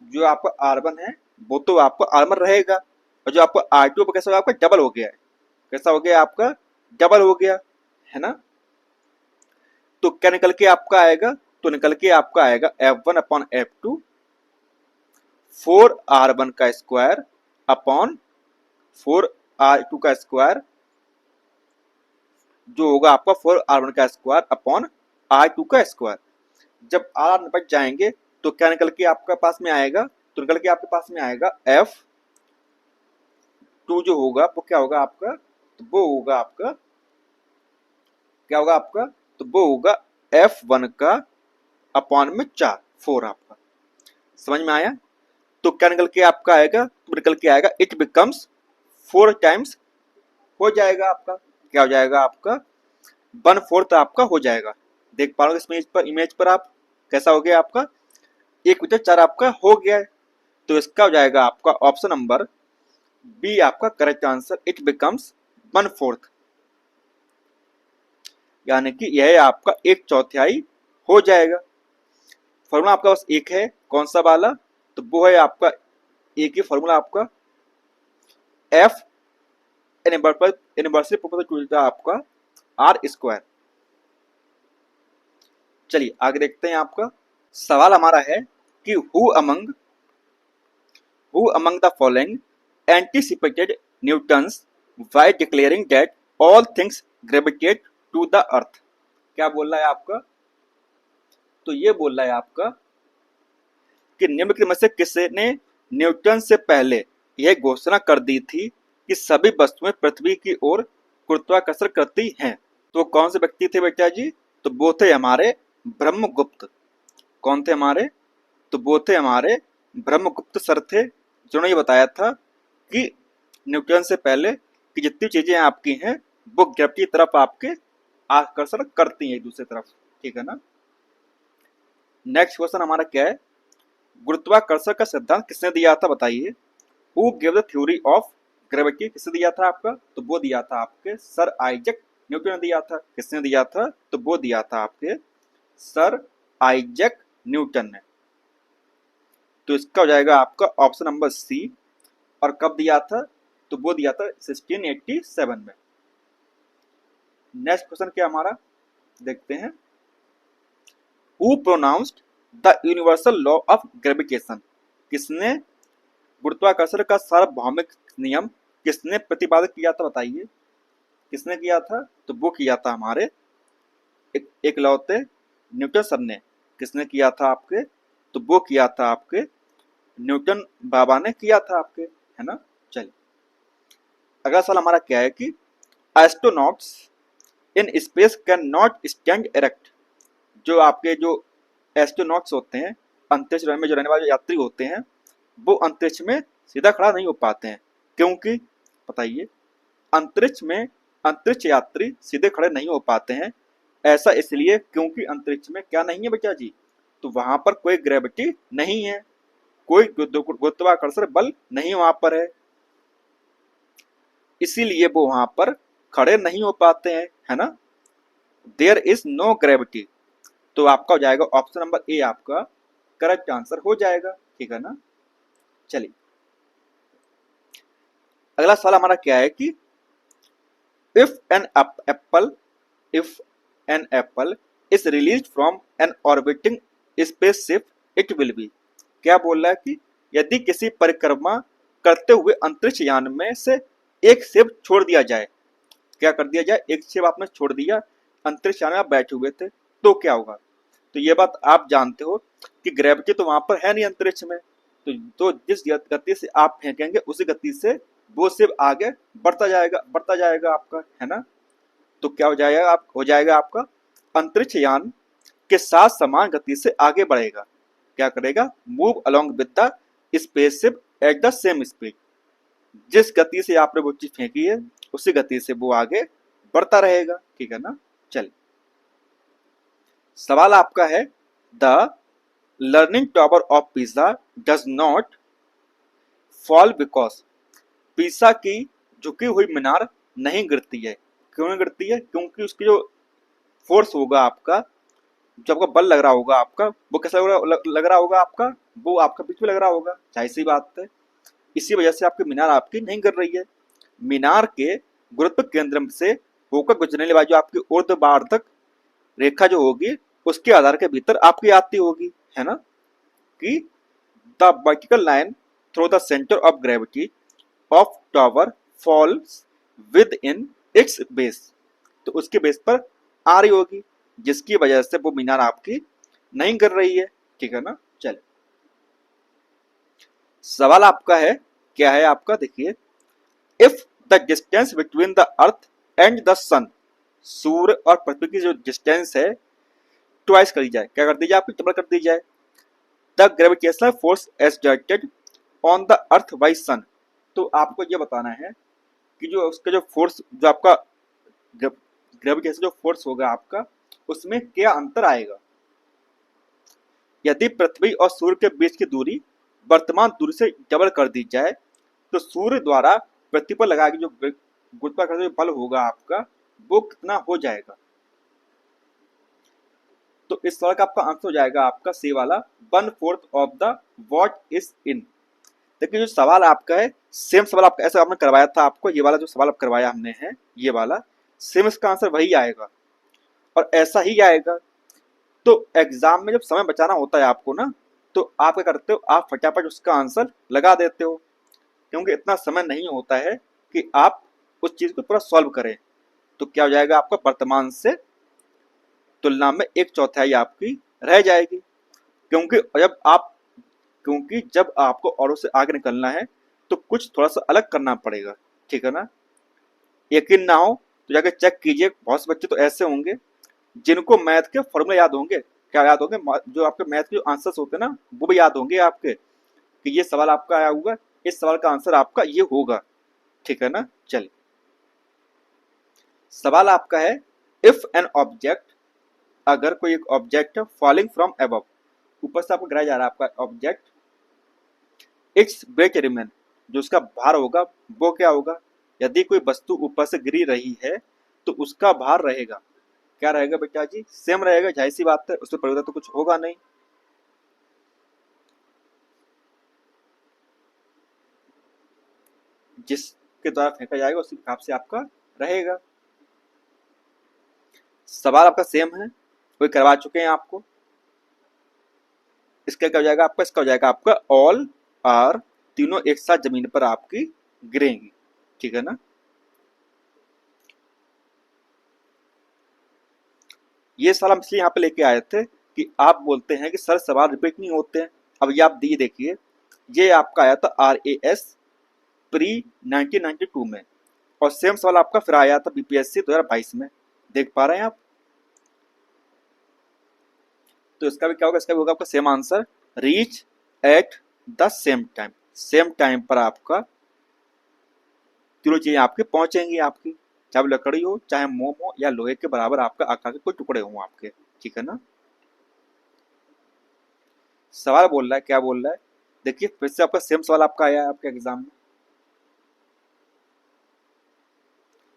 Speaker 1: जो आपका R1 है वो तो आपका R1 रहेगा और जो आपका R2 कैसा होगा? आपका डबल हो गया है। कैसा हो गया आपका? डबल हो गया, है ना। तो क्या निकल के आपका आएगा? तो निकल के आपका आएगा F1 अपॉन F2 4R1 का स्क्वायर अपॉन 4R2 का स्क्वायर, जो होगा आपका 4R1 का स्क्वायर अपॉन R2 का स्क्वायर। जब R निपट जाएंगे तो क्या निकल के आपका पास में आएगा? तो निकल के आपके पास में आएगा F2 जो होगा वो क्या होगा आपका? तो वो होगा आपका क्या होगा आपका? तो वो होगा F1 का अपॉन में 4 आपका। समझ में आया? तो क्या निकल के आपका आएगा? तो निकल के आएगा इट बिकम्स 4 टाइम्स हो जाएगा आपका। क्या हो जाएगा आपका? 1/4 आपका हो जाएगा। देख पा रहे हो इमेज पर आप कैसा हो गया आपका? 1/4 आपका हो गया है। तो इसका हो जाएगा आपका ऑप्शन नंबर बी आपका करेक्ट आंसर। इट बिकम्स 1/4, यानी कि यह आपका 1/4 हो जाएगा। फॉर्मूला आपका बस एक है, कौन सा वाला? तो वो है आपका एक ही फॉर्मूला आपका इनवर्सली प्रोपोर्शनल टू आपका आर स्क्वायर। चलिए आगे देखते हैं। आपका सवाल हमारा है कि who among the following anticipated Newton's by declaring that all things gravitate to the earth. क्या बोल रहा है आपका? तो ये बोल रहा है आपका कि निम्नलिखित में से किसने न्यूटन से पहले यह घोषणा कर दी थी कि सभी वस्तुएं पृथ्वी की ओर गुरुत्वाकर्षण करती हैं। तो कौन से व्यक्ति थे बेटा जी? तो वो थे हमारे ब्रह्मगुप्त। कौन थे हमारे? तो वो थे हमारे ब्रह्मगुप्त सर थे, जिन्होंने ये बताया था कि न्यूटन से पहले कि जितनी चीजें आपकी हैं वो ग्रेविटी की तरफ आपके आकर्षण करती हैं एक दूसरे तरफ। ठीक है ना। नेक्स्ट क्वेश्चन हमारा क्या है? गुरुत्वाकर्षण का सिद्धांत किसने दिया था बताइए। Who give the theory of gravity किसने दिया था आपका? तो वो दिया था आपके सर आइजैक न्यूटन ने दिया था। किसने दिया था? तो वो दिया था आपके सर आइजैक न्यूटन ने। तो इसका हो जाएगा आपका ऑप्शन नंबर सी। और कब दिया था? तो वो दिया था 1687 में। नेक्स्ट क्वेश्चन क्या हमारा देखते हैं। Who pronounced the universal law of gravitation. किसने गुरुत्वाकर्षण का सार्वभौमिक नियम किसने प्रतिपादित किया था बताइए। किसने किया था? तो वो किया था हमारे एकलौते न्यूटन सर ने। किसने किया था आपके? तो वो किया था आपके न्यूटन बाबा ने किया था आपके, है ना। चलिए अगला सवाल हमारा क्या है कि astronauts in space can not stand erect. जो आपके जो एस्ट्रोनॉट्स होते हैं, अंतरिक्ष में जो रहने वाले यात्री होते हैं, वो अंतरिक्ष में सीधा खड़ा नहीं हो पाते हैं। क्योंकि बताइए, अंतरिक्ष में अंतरिक्ष यात्री सीधे खड़े नहीं हो पाते हैं। ऐसा इसलिए क्योंकि अंतरिक्ष में क्या नहीं है बेटा जी? तो वहां पर कोई ग्रेविटी नहीं है, कोई गुरुत्वाकर्षण बल नहीं वहां पर है, इसीलिए वो वहां पर खड़े नहीं हो पाते हैं, है ना। There is no gravity. तो आपका हो जाएगा ऑप्शन नंबर ए आपका करेक्ट आंसर हो जाएगा। ठीक है ना। चलिए अगला सवाल हमारा क्या है कि if an apple is release from an orbiting spaceship it will be. क्या बोल रहा है कि यदि किसी परिक्रमा करते हुए अंतरिक्ष यान में से एक सेब छोड़ दिया जाए। क्या कर दिया जाए? एक सेब आपने छोड़ दिया, अंतरिक्ष यान में आप बैठे हुए थे, तो क्या होगा? तो ये बात आप जानते हो कि ग्रेविटी तो वहां पर है नहीं अंतरिक्ष में। तो जिस गति से आप फेंकेंगे उसी गति से वो सेब आगे बढ़ता जाएगा आपका, है ना। तो क्या हो जाएगा आपका अंतरिक्ष यान के साथ समान गति से आगे बढ़ेगा। क्या करेगा? Move along with the spaceship at the same speed. जिस गति से आपने वो चीज फेंकी है उसी गति से वो आगे बढ़ता रहेगा। ठीक है ना। चलिए सवाल आपका है the learning tower of pizza does not fall because. Pizza की झुकी हुई मीनार नहीं गिरती है। क्यों नहीं गिरती है? क्योंकि उसकी जो फोर्स होगा आपका, जो आपका बल लग रहा होगा आपका, वो कैसा लग रहा होगा आपका, वो आपका बीच में लग रहा होगा। जाहिर सी बात है, इसी वजह से आपकी मीनार आपकी नहीं गिर रही है। मीनार के गुरुत्व केंद्र से होकर गुजरने वाली जो आपकी ऊर्ध्वाधर रेखा जो होगी उसके आधार के भीतर आपकी आती होगी, है ना। कि the vertical line through the centre of gravity of tower falls within its base. तो उसके बेस पर आ रही होगी, जिसकी वजह से वो मीनार आपकी नहीं गिर रही है। ठीक है ना। चलिए सवाल आपका है क्या है आपका देखिए। If the distance between the earth and the sun, सूर्य और पृथ्वी की जो डिस्टेंस है ट्वाइस करी जाए। क्या कर दी जाए? आपकी डबल कर दी जाए। The gravitational force exerted on the earth by sun. तो आपको ये बताना है कि जो उसका जो फोर्स, जो आपका ग्रेविटेशन जो फोर्स होगा आपका, उसमें क्या अंतर आएगा। यदि पृथ्वी और सूर्य के बीच की दूरी वर्तमान दूरी से डबल कर दी जाए तो सूर्य द्वारा पृथ्वी पर लगाया जो गुरुत्वाकर्षण बल होगा आपका, वो कितना हो जाएगा। तो इस सवाल का आपका आंसर हो जाएगा आपका सी वाला 1/4 of the what is in. लेकिन जो सवाल आपका है सेम सवाल आपका ऐसा आपने करवाया था, आपको ये वाला जो सवाल आप करवाया हमने है ये वाला सेम, इसका आंसर वही आएगा और ऐसा ही आएगा। तो एग्जाम में जब समय बचाना होता है आपको ना, तो आप क्या करते हो, आप फटाफट उसका आंसर लगा देते हो, क्योंकि इतना समय नहीं होता है कि आप उस चीज को पूरा सॉल्व करें। तो क्या हो जाएगा आपका, वर्तमान से तुलना में एक चौथाई आपकी रह जाएगी। क्योंकि जब आप क्योंकि जब आपको औरों से आगे निकलना है तो कुछ थोड़ा सा अलग करना पड़ेगा, ठीक है ना। यकीन ना हो तो जाकर चेक कीजिए, बहुत से बच्चे तो ऐसे होंगे जिनको मैथ के फॉर्मूले याद होंगे। क्या याद होंगे, जो आपके मैथ के जो आंसर्स होते हैं ना वो भी याद होंगे आपके, कि ये सवाल आपका आया होगा, इस सवाल का आंसर आपका ये होगा, ठीक है ना। चलिए सवाल आपका है, इफ एन ऑब्जेक्ट, अगर कोई एक ऑब्जेक्ट फॉलिंग फ्रॉम अबव, ऊपर से आपको गिराया जा रहा है आपका ऑब्जेक्ट, इट्स वेट रिमेन, जो उसका भार होगा वो क्या होगा। यदि कोई वस्तु ऊपर से गिरी रही है तो उसका भार रहेगा, क्या रहेगा बेटा जी, सेम रहेगा, जाहिर सी बात है, उसमें परिवर्तन तो कुछ होगा नहीं। जिसके द्वारा फेंका जाएगा उसी हिसाब से आपका रहेगा। सवाल आपका सेम है, कोई करवा चुके हैं आपको। इसका क्या हो जाएगा आपका, इसका हो जाएगा आपका ऑल आर, तीनों एक साथ जमीन पर आपकी गिरेंगी, ठीक है ना। ये सवाल हम इसलिए यहाँ पे लेके आए थे कि आप बोलते हैं कि सर सवाल रिपीट नहीं होते हैं। अब ये आप दिए देखिए, ये आपका आया था RAS प्री 1992 में, और सेम सवाल आपका फिर आया था BPSC 2022 में, देख पा रहे हैं आप। तो इसका भी क्या होगा, इसका भी होगा आपका same answer, reach at the same time, same time पर आपका तीनों चीजें आपके पहुंचेंगी आपकी, चाहे लकड़ी हो, चाहे मोम हो, या लोहे के बराबर आपका आकार के कोई टुकड़े हों आपके, ठीक है ना। सवाल बोल रहा है, क्या बोल रहा है, देखिए फिर से आपका सेम सवाल आपका आया है आपके एग्जाम में।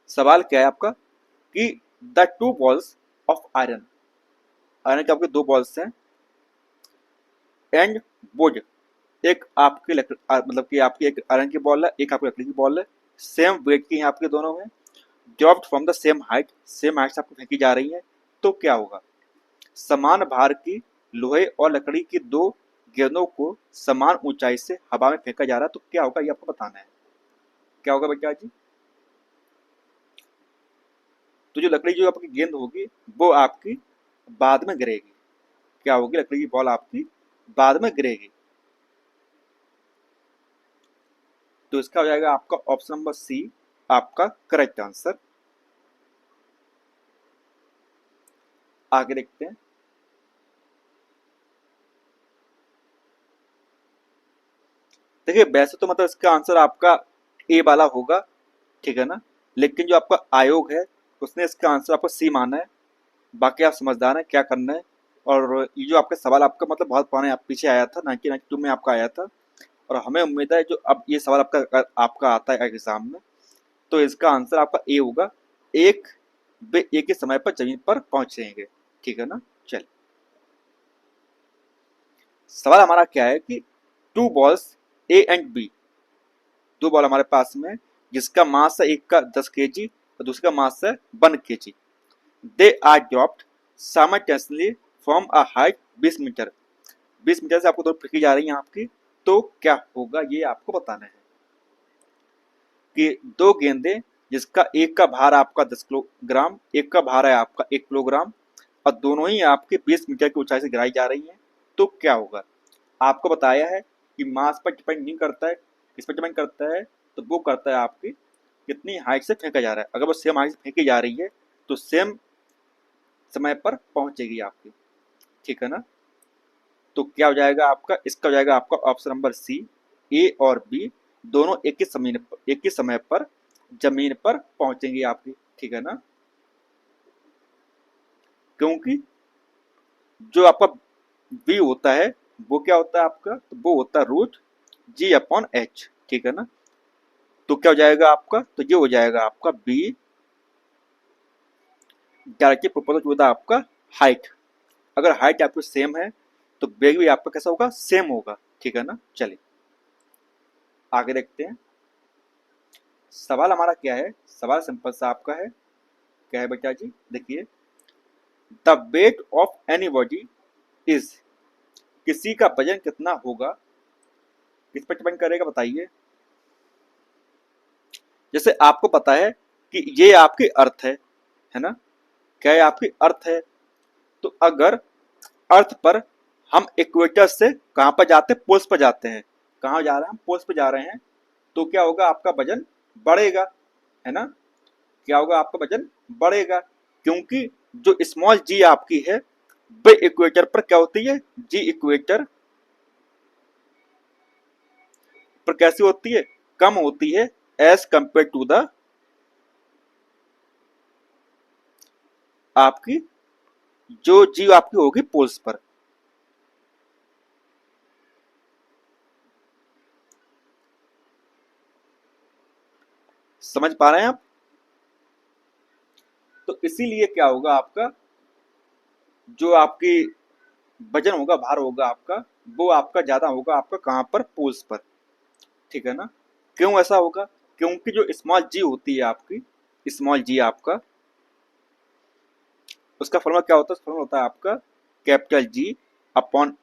Speaker 1: सवाल क्या है आपका कि the two balls of iron, iron के आपके दो बॉल्स हैं, एंड वुड, एक आपकी मतलब कि आपकी एक आयरन की बॉल है, एक आपकी लकड़ी की बॉल है, सेम वेट की हैं आपके दोनों में, dropped from the same height, same height से आपको फेंकी जा रही है, तो क्या होगा। समान भार की लोहे और लकड़ी की दो गेंदों को समान ऊंचाई से हवा में फेंका जा रहा है, तो क्या होगा ये आपको बताना है। क्या होगा बेटा जी, तो जो लकड़ी जो आपकी गेंद होगी वो आपकी बाद में गिरेगी, क्या होगी, लकड़ी की बॉल आपकी बाद में गिरेगी। तो इसका हो जाएगा आपका ऑप्शन नंबर सी आपका करेक्ट आंसर। आगे देखते हैं, देखिए वैसे तो मतलब इसका आंसर आपका ए वाला होगा, ठीक है ना, लेकिन जो आपका आयोग है उसने इसका आंसर आपको सी माना है। बाकी आप समझदार हैं, क्या करना है। और ये जो आपका सवाल आपका मतलब बहुत पुराने आप पीछे आया था, 1992 में आपका आया था, और हमें उम्मीद है जो अब ये सवाल आपका आपका आता है एग्जाम में, तो इसका आंसर आपका ए होगा, एक वे एक ही समय पर जमीन पर पहुंचेंगे, ठीक है ना। चल सवाल हमारा क्या है कि two balls A and B, दो बॉल हमारे पास में, जिसका मास है एक का 10 kg और दूसरे का मास है 1 kg, they are dropped simultaneously from a height 20 metre, 20 metre से आपको दो फेंकी जा रही है आपकी, तो क्या होगा ये आपको बताना है। कि दो गेंदे जिसका एक का भार आपका 10 किलोग्राम, एक का भार है आपका 1 किलोग्राम, और दोनों ही आपके 20 मीटर की ऊंचाई से गिराई जा रही है, तो क्या होगा। आपको बताया है कि मास पर डिपेंड नहीं करता है, किस पर डिपेंड करता है, तो वो करता है आपकी कितनी हाइट से फेंका जा रहा है। अगर वो सेम हाइट से फेंकी जा रही है तो सेम समय पर पहुंचेगी आपकी, ठीक है ना। तो क्या हो जाएगा आपका, इसका हो जाएगा आपका ऑप्शन नंबर सी, ए और बी दोनों एक ही समय पर जमीन पर पहुंचेंगे आपकी, ठीक है ना। क्योंकि जो आपका बी होता है वो क्या होता है आपका, तो वो होता है √G/H, ठीक है ना। तो क्या हो जाएगा आपका, तो ये हो जाएगा आपका B directly proportional to the आपका हाइट। अगर हाइट आपकी सेम है तो वेग भी आपका कैसा होगा, सेम होगा, ठीक है ना। चलिए आगे देखते हैं सवाल हमारा क्या है। सवाल सिंपल सा आपका है, क्या है बेटा जी, देखिए the weight of any body is, किसी का वजन कितना होगा, किस पर डिपेंड करेगा बताइए। जैसे आपको पता है कि ये आपकी अर्थ है ना, क्या है आपकी अर्थ है। तो अगर अर्थ पर हम इक्वेटर से कहाँ पर जाते हैं, पोल्स पर जाते हैं, कहाँ जा रहे हैं हम, पोल्स पर जा रहे हैं, तो क्या होगा आपका वजन बढ़ेगा, है ना, क्या होगा आपका वजन बढ़ेगा, क्योंकि जो स्मॉल जी आपकी है वे इक्वेटर पर क्या होती है, जी इक्वेटर पर कैसी होती है, कम होती है एज कंपेयर टू द आपकी जो जी आपकी होगी पोल्स पर। समझ पा रहे हैं आप। तो इसीलिए क्या होगा आपका जो आपकी वजन होगा, भार होगा आपका, वो आपका ज्यादा होगा आपका कहाँ पर, पोल्स पर, ठीक है ना। क्यों ऐसा होगा, क्योंकि जो स्मॉल जी होती है आपकी, स्मॉल जी आपका, उसका फॉर्मूला क्या होता है, फॉर्मूला होता है आपका capital G upon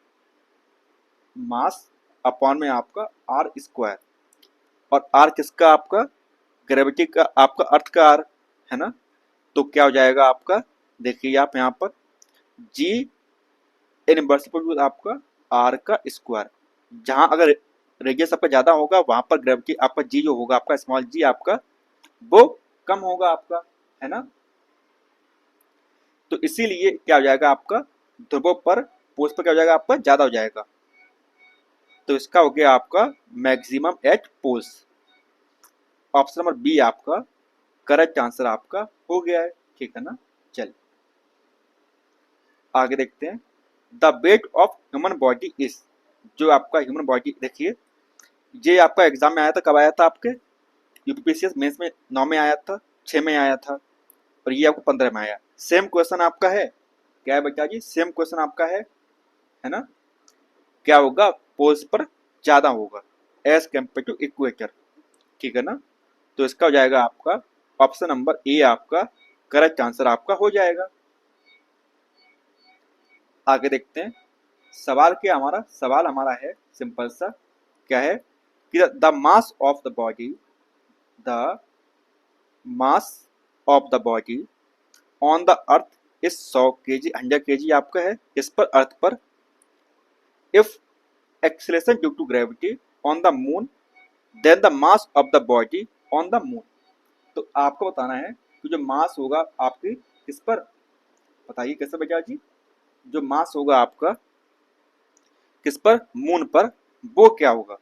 Speaker 1: mass upon में आपका आर स्क्वायर, और आर किसका, आपका ग्रेविटी का, आपका अर्थ का आर, है ना। तो क्या हो जाएगा आपका, देखिए आप यहाँ पर जी इनवर्सिबल आपका आर का स्क्वायर, जहां अगर रेडियस आपका ज्यादा होगा वहां पर ग्रेविटी आपका जी जो होगा आपका स्मॉल जी आपका वो कम होगा आपका, है ना। तो इसीलिए क्या हो जाएगा आपका ध्रुवों पर, पोल्स पर क्या हो जाएगा आपका ज्यादा हो जाएगा। तो इसका हो गया आपका maximum at poles. Option number B आपका करेक्ट आंसर आपका हो गया है, ठीक है ना। चल आगे देखते हैं the weight of human body is, जो आपका ह्यूमन बॉडी देखिए, ये आपका एग्जाम में आया था, कब आया था आपके यूपीपीसीएस मेंस में 9 में आया था, 6 में आया था, और ये आपको 15 में आया। सेम क्वेश्चन आपका है, क्या है बेटा जी, सेम क्वेश्चन आपका है ना। क्या होगा, पोल्स पर ज्यादा होगा एज कम्पेयर टू इक्वेटर, ठीक है ना। तो इसका हो जाएगा आपका ऑप्शन नंबर ए आपका करेक्ट आंसर आपका हो जाएगा। आगे देखते हैं सवाल क्या हमारा, सवाल हमारा है सिंपल सा, क्या है कि the mass of the body, the mass of the body on the earth is 100 KG, 100 KG आपका है इस पर, अर्थ पर। If acceleration due to gravity on the moon then the mass of the body on the moon. तो आपको बताना है कि जो मास होगा आपकी किस पर, बताइए कैसे बेटा जी, जो मास होगा आपका किस पर, मून पर, वो क्या होगा।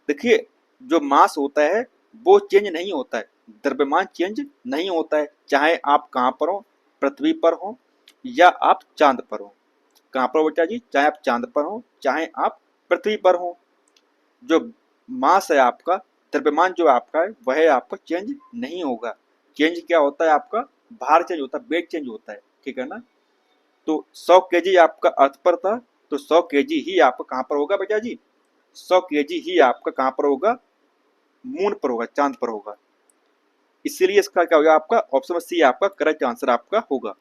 Speaker 1: देखिए जो मास होता है वो चेंज नहीं होता है, द्रव्यमान चेंज नहीं होता है, चाहे आप कहाँ पर हो, पृथ्वी पर हो या आप चांद पर हो। कहाँ पर हो बेटा जी, चाहे आप चांद पर हो चाहे आप पृथ्वी पर हो, जो मास है आपका, द्रव्यमान जो आपका है वह आपका चेंज नहीं होगा। चेंज क्या होता है आपका, भार चेंज होता है, वेट चेंज होता है, ठीक है ना। तो 100 केजी आपका अर्थ पर था, तो 100 केजी ही आपका कहाँ पर होगा बेटा जी, 100 केजी ही आपका कहाँ पर होगा, मून पर होगा, चांद पर होगा। इसीलिए इसका क्या होगा आपका ऑप्शन सी आपका करेक्ट आंसर आपका होगा।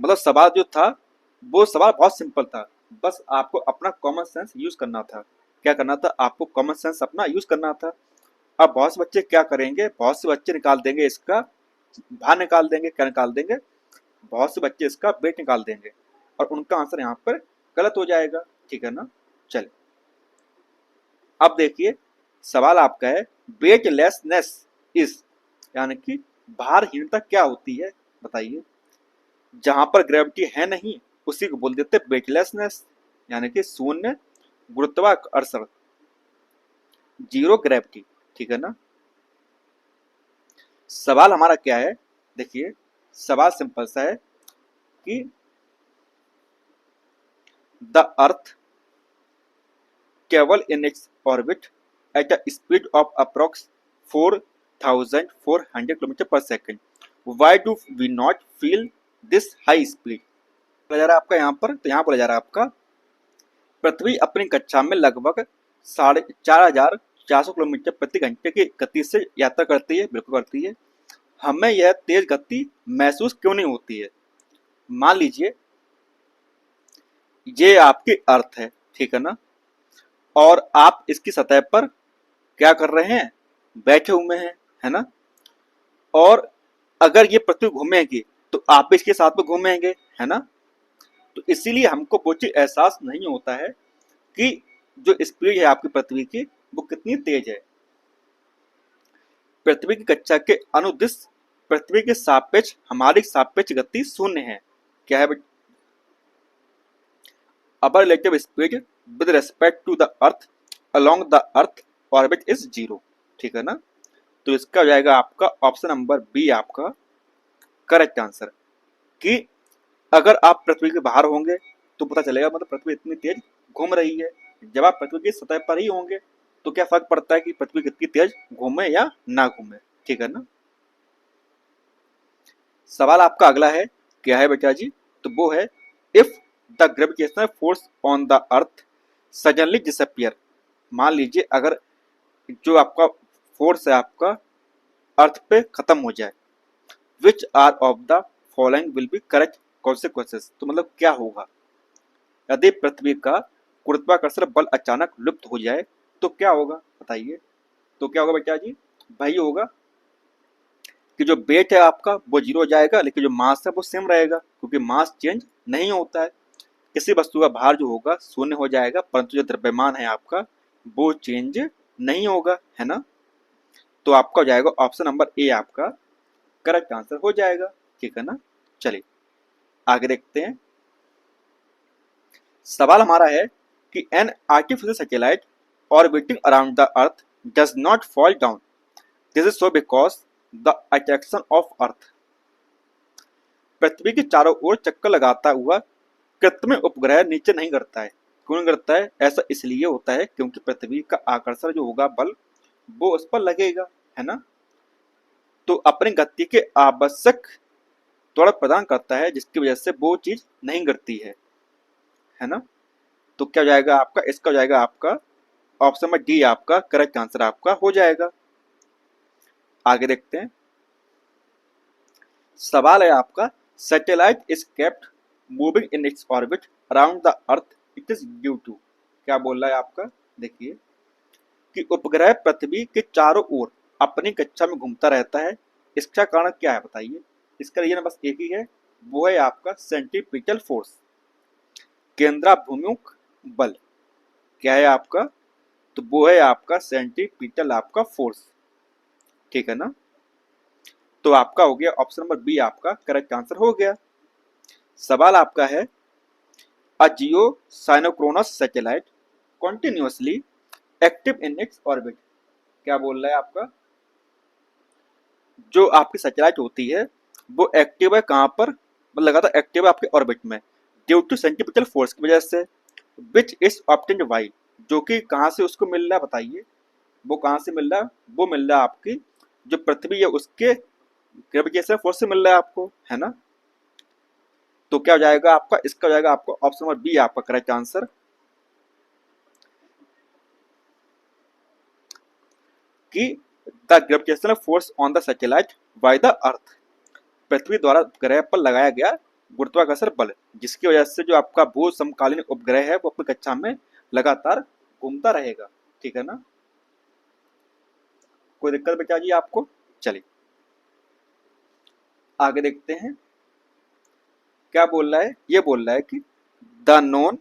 Speaker 1: मतलब सवाल जो था वो सवाल बहुत सिंपल था, बस आपको अपना कॉमन सेंस यूज करना था। क्या करना था, आपको कॉमन सेंस अपना यूज करना था। अब बहुत से बच्चे क्या करेंगे, बहुत से बच्चे निकाल देंगे इसका भार निकाल देंगे, क्या निकाल देंगे, बहुत से बच्चे इसका वेट निकाल देंगे और उनका आंसर यहाँ पर गलत हो जाएगा, ठीक है ना। चलिए अब देखिए सवाल आपका है वेटलेसनेस इज, यानी कि भारहीनता क्या होती है बताइए। जहां पर ग्रेविटी है नहीं उसी को बोल देते वेटलेसनेस, यानी कि शून्य गुरुत्वाकर्षण, जीरो ग्रेविटी, ठीक है ना। सवाल हमारा क्या है, देखिए सवाल सिंपल सा है कि the earth travel in its orbit at a speed of approx 4,400 km per second. Why do we not feel this high speed? बोला जा रहा है आपका यहाँ पर, तो यहाँ बोला जा रहा है आपका पृथ्वी अपनी कक्षा में लगभग 4,400 किलोमीटर प्रति घंटे की गति से यात्रा करती है, बिल्कुल करती है। हमें यह तेज गति महसूस क्यों नहीं होती है? मान लीजिए ये आपकी अर्थ है, ठीक है ना, और आप इसकी सतह पर क्या कर रहे हैं? बैठे हुए हैं, है ना। और अगर ये पृथ्वी घूमेगी तो आप भी इसके साथ में घूमेंगे, है ना। तो इसीलिए हमको वो चीज एहसास नहीं होता है कि जो स्पीड है आपकी पृथ्वी की वो कितनी तेज है। पृथ्वी की कक्षा के अनुदिश पृथ्वी के सापेक्ष हमारी सापेक्ष गति शून्य है। क्या है? Our relative speed with respect to the earth along the earth orbit is 0, ठीक है ना। तो इसका हो जाएगा आपका ऑप्शन नंबर बी आपका करेक्ट आंसर, कि अगर आप पृथ्वी के बाहर होंगे तो पता चलेगा मतलब पृथ्वी इतनी तेज घूम रही है। जब आप पृथ्वी की सतह पर ही होंगे तो क्या फर्क पड़ता है कि पृथ्वी कितनी तेज घूमे या ना घूमे, ठीक है ना। सवाल आपका अगला है, क्या है बेटा जी? तो वो है if the gravitational force on the earth suddenly disappear. मान लीजिए अगर जो आपका फोर्स है आपका अर्थ पे खत्म हो जाए, which are of the following will be correct consequences. तो मतलब क्या होगा यदि पृथ्वी का गुरुत्वाकर्षण बल अचानक लुप्त हो जाए तो क्या होगा बताइए? तो क्या होगा बेटा जी? भाई होगा कि जो वेट है आपका वो 0 हो जाएगा, लेकिन जो मास है वो सेम रहेगा, क्योंकि मास चेंज नहीं होता है। किसी वस्तु का भार जो होगा शून्य हो जाएगा, परंतु जो द्रव्यमान है आपका वो चेंज नहीं होगा, है ना। तो आपका हो जाएगा ऑप्शन नंबर ए आपका करेक्ट आंसर हो जाएगा, ठीक है ना। चलिए आगे देखते हैं। सवाल हमारा है कि an artificial satellite orbiting around the earth does not fall down, this is so because the attraction of earth. पृथ्वी के चारों ओर चक्कर लगाता हुआ कृत्रिम उपग्रह नीचे नहीं गिरता है। क्यों नहीं गिरता है? ऐसा इसलिए होता है क्योंकि पृथ्वी का आकर्षण जो होगा बल वो उस पर लगेगा, है ना। तो अपनी गति के आवश्यक त्वरण प्रदान करता है जिसकी वजह से वो चीज नहीं गिरती है ना। तो क्या हो जाएगा आपका? इसका हो जाएगा आपका ऑप्शन में डी आपका करेक्ट आंसर आपका हो जाएगा। आगे देखते हैं। सवाल है आपका satellite is kept moving in its orbit around the earth it is due to. क्या बोल रहा है आपका? देखिए कि उपग्रह पृथ्वी के चारों ओर अपनी कक्षा में घूमता रहता है, इसका कारण क्या है बताइए? इसका रीजन बस एक ही है, वो है आपका सेंट्रीपिटल फोर्स, केंद्राभिमुख बल। क्या है आपका? तो वो है आपका सेंट्रीपिटल आपका फोर्स, ठीक है ना। तो आपका हो गया ऑप्शन नंबर बी आपका करेक्ट आंसर हो गया। सवाल आपका है a geosynchronous satellite continuously active in its orbit. क्या बोल रहा है आपका? जो आपकी सैटेलाइट होती है वो एक्टिव है कहाँ पर? मतलब लगातार एक्टिव है आपके ऑर्बिट में ड्यू टू सेंट्रीपिटल फोर्स की वजह से, विच इज ऑब्टेन्ड बाय, जो कि कहाँ से उसको मिल रहा है बताइए? वो कहाँ से मिल रहा है? वो मिल रहा है आपकी जो पृथ्वी है उसके ग्रेविटेशनल फोर्स से मिल रहा है आपको, है ना। तो क्या हो जाएगा आपका? इसका हो जाएगा आपका ऑप्शन नंबर बी आपका करेक्ट आंसर, कि the gravitational force on the satellite by the earth, पृथ्वी द्वारा ग्रह पर लगाया गया गुरुत्वाकर्षण बल, जिसकी वजह से जो आपका भू समकालीन उपग्रह है वो अपनी कक्षा में लगातार घूमता रहेगा, ठीक है ना। कोई दिक्कत बेटा जी आपको? चलिए आगे देखते हैं। क्या बोल रहा है? ये बोल रहा है कि the non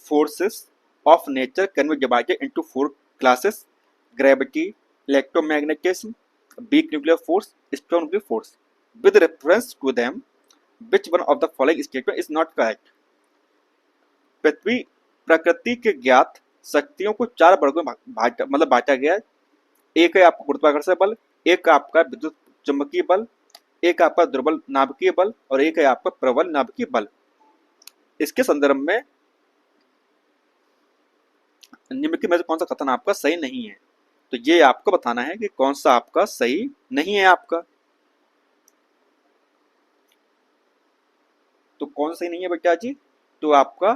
Speaker 1: forces of nature can be divided into 4 classes: gravity, electromagnetism, weak nuclear force, strong nuclear force. With reference to them, which one of the following statement is not correct? पृथ्वी प्रकृति के ज्ञात शक्तियों को 4 वर्गों में बांटा गया है। एक है आपका गुरुत्वाकर्षण बल, एक आपका विद्युत चुंबकीय बल, एक आपका दुर्बल नाभिकीय बल और एक है आपका प्रबल नाभिकीय बल। इसके संदर्भ में निम्नलिखित में से कौन सा कथन आपका सही नहीं है? तो ये आपको बताना है कि कौन सा आपका सही नहीं है आपका। तो कौन सही नहीं है बेटा जी? तो आपका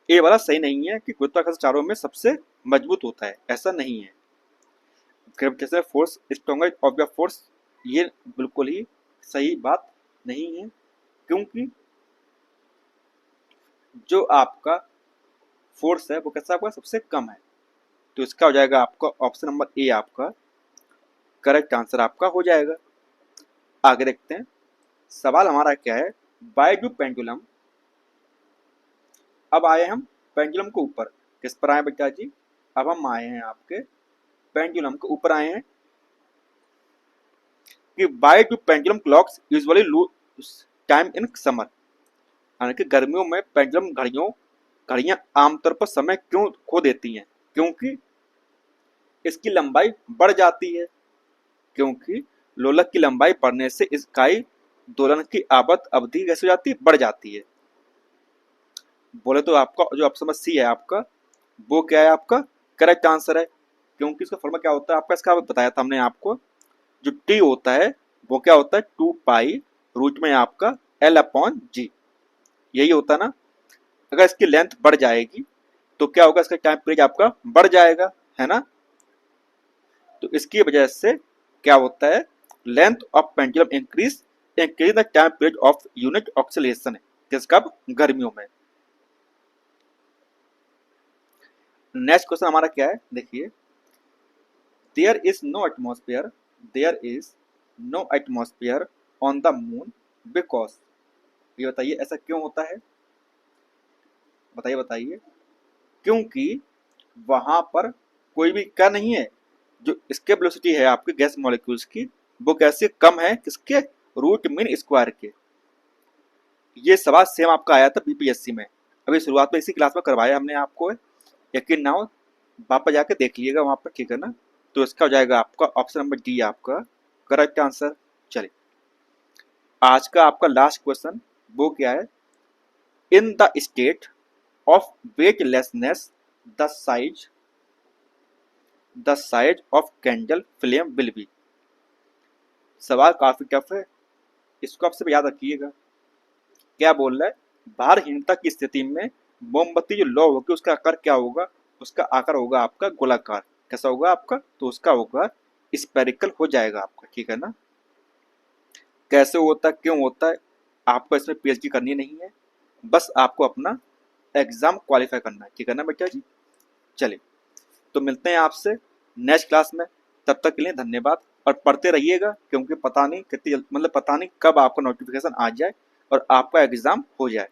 Speaker 1: ए वाला सही नहीं है कि गुरुत्वाकर्षण चारों में सबसे मजबूत होता है, ऐसा नहीं है। Gravitational force stronger of the force, ये बिल्कुल ही सही बात नहीं है, क्योंकि जो आपका फोर्स है वो कैसा आपका सबसे कम है। तो इसका हो जाएगा आपका ऑप्शन नंबर ए आपका करेक्ट आंसर आपका हो जाएगा। आगे देखते हैं, सवाल हमारा क्या है, बाय डू पेंडुलम, अब आए हम पेंडुलम के ऊपर, किस पर आए बेटा जी, अब हम आए हैं आपके पेंडुलम के ऊपर आए हैं कि why do pendulum clocks usually lose time in summer, यानी कि गर्मियों में पेंडुलम घड़ियां आमतौर पर समय क्यों खो देती हैं, क्योंकि इसकी लंबाई बढ़ जाती है, क्योंकि लोलक की लंबाई बढ़ने से इकाई दोलन की आवर्त अवधि कैसे हो जाती है, बढ़ जाती है। बोले तो आपका जो ऑप्शन सी है आपका, वो क्या है आपका करेक्ट आंसर है, क्योंकि इसका फॉर्मूला क्या होता है आपका, इसका बताया था हमने आपको, जो टी होता है वो क्या होता है 2 पाई रूट में आपका एल अपॉन जी, यही होता है ना। अगर इसकी लेंथ बढ़ जाएगी तो क्या होगा, इसका टाइम पीरियड आपका बढ़ जाएगा, है ना। तो इसकी वजह से क्या होता है, length of pendulum increase the time period of unit oscillation, किसका, गर्मियों में। नेक्स्ट क्वेश्चन हमारा क्या है, देखिए, there is no atmosphere, there is no atmosphere on the moon because, ये बताइए ऐसा क्यों होता है, बताइए बताइए, क्योंकि वहां पर कोई भी क्या नहीं है, जो इसके वेलोसिटी है आपके गैस मॉलिक्यूल्स की, वो कैसे कम है किसके, रूट मीन स्क्वायर के। ये सवाल सेम आपका आया था बीपीएससी में, अभी शुरुआत में इसी क्लास में करवाया हमने आपको, यकीन ना हो वापस जाके देख लीजिएगा वहां पर, ठीक है ना। तो इसका हो जाएगा आपका ऑप्शन नंबर डी आपका करेक्ट आंसर। चलिए आज का आपका लास्ट क्वेश्चन वो क्या है, in the state of weightlessness the size of candle flame will be. सवाल काफी टफ है, इसको आप सब याद रखिएगा। क्या बोल रहा है, भारहीनता की स्थिति में मोमबत्ती जो लौ होगी उसका आकार क्या होगा, उसका आकार होगा आपका गोलाकार, कैसा होगा आपका, तो उसका होगा स्पेरिकल हो जाएगा आपका, ठीक है ना। कैसे होता है क्यों होता है, आपको इसमें पीएचडी करनी नहीं है, बस आपको अपना एग्जाम क्वालिफाई करना है, ठीक है ना बेटा जी। चलिए तो मिलते हैं आपसे नेक्स्ट क्लास में, तब तक के लिए धन्यवाद, और पढ़ते रहिएगा, क्योंकि पता नहीं कितनी मतलब पता नहीं कब आपका नोटिफिकेशन आ जाए और आपका एग्जाम हो जाए।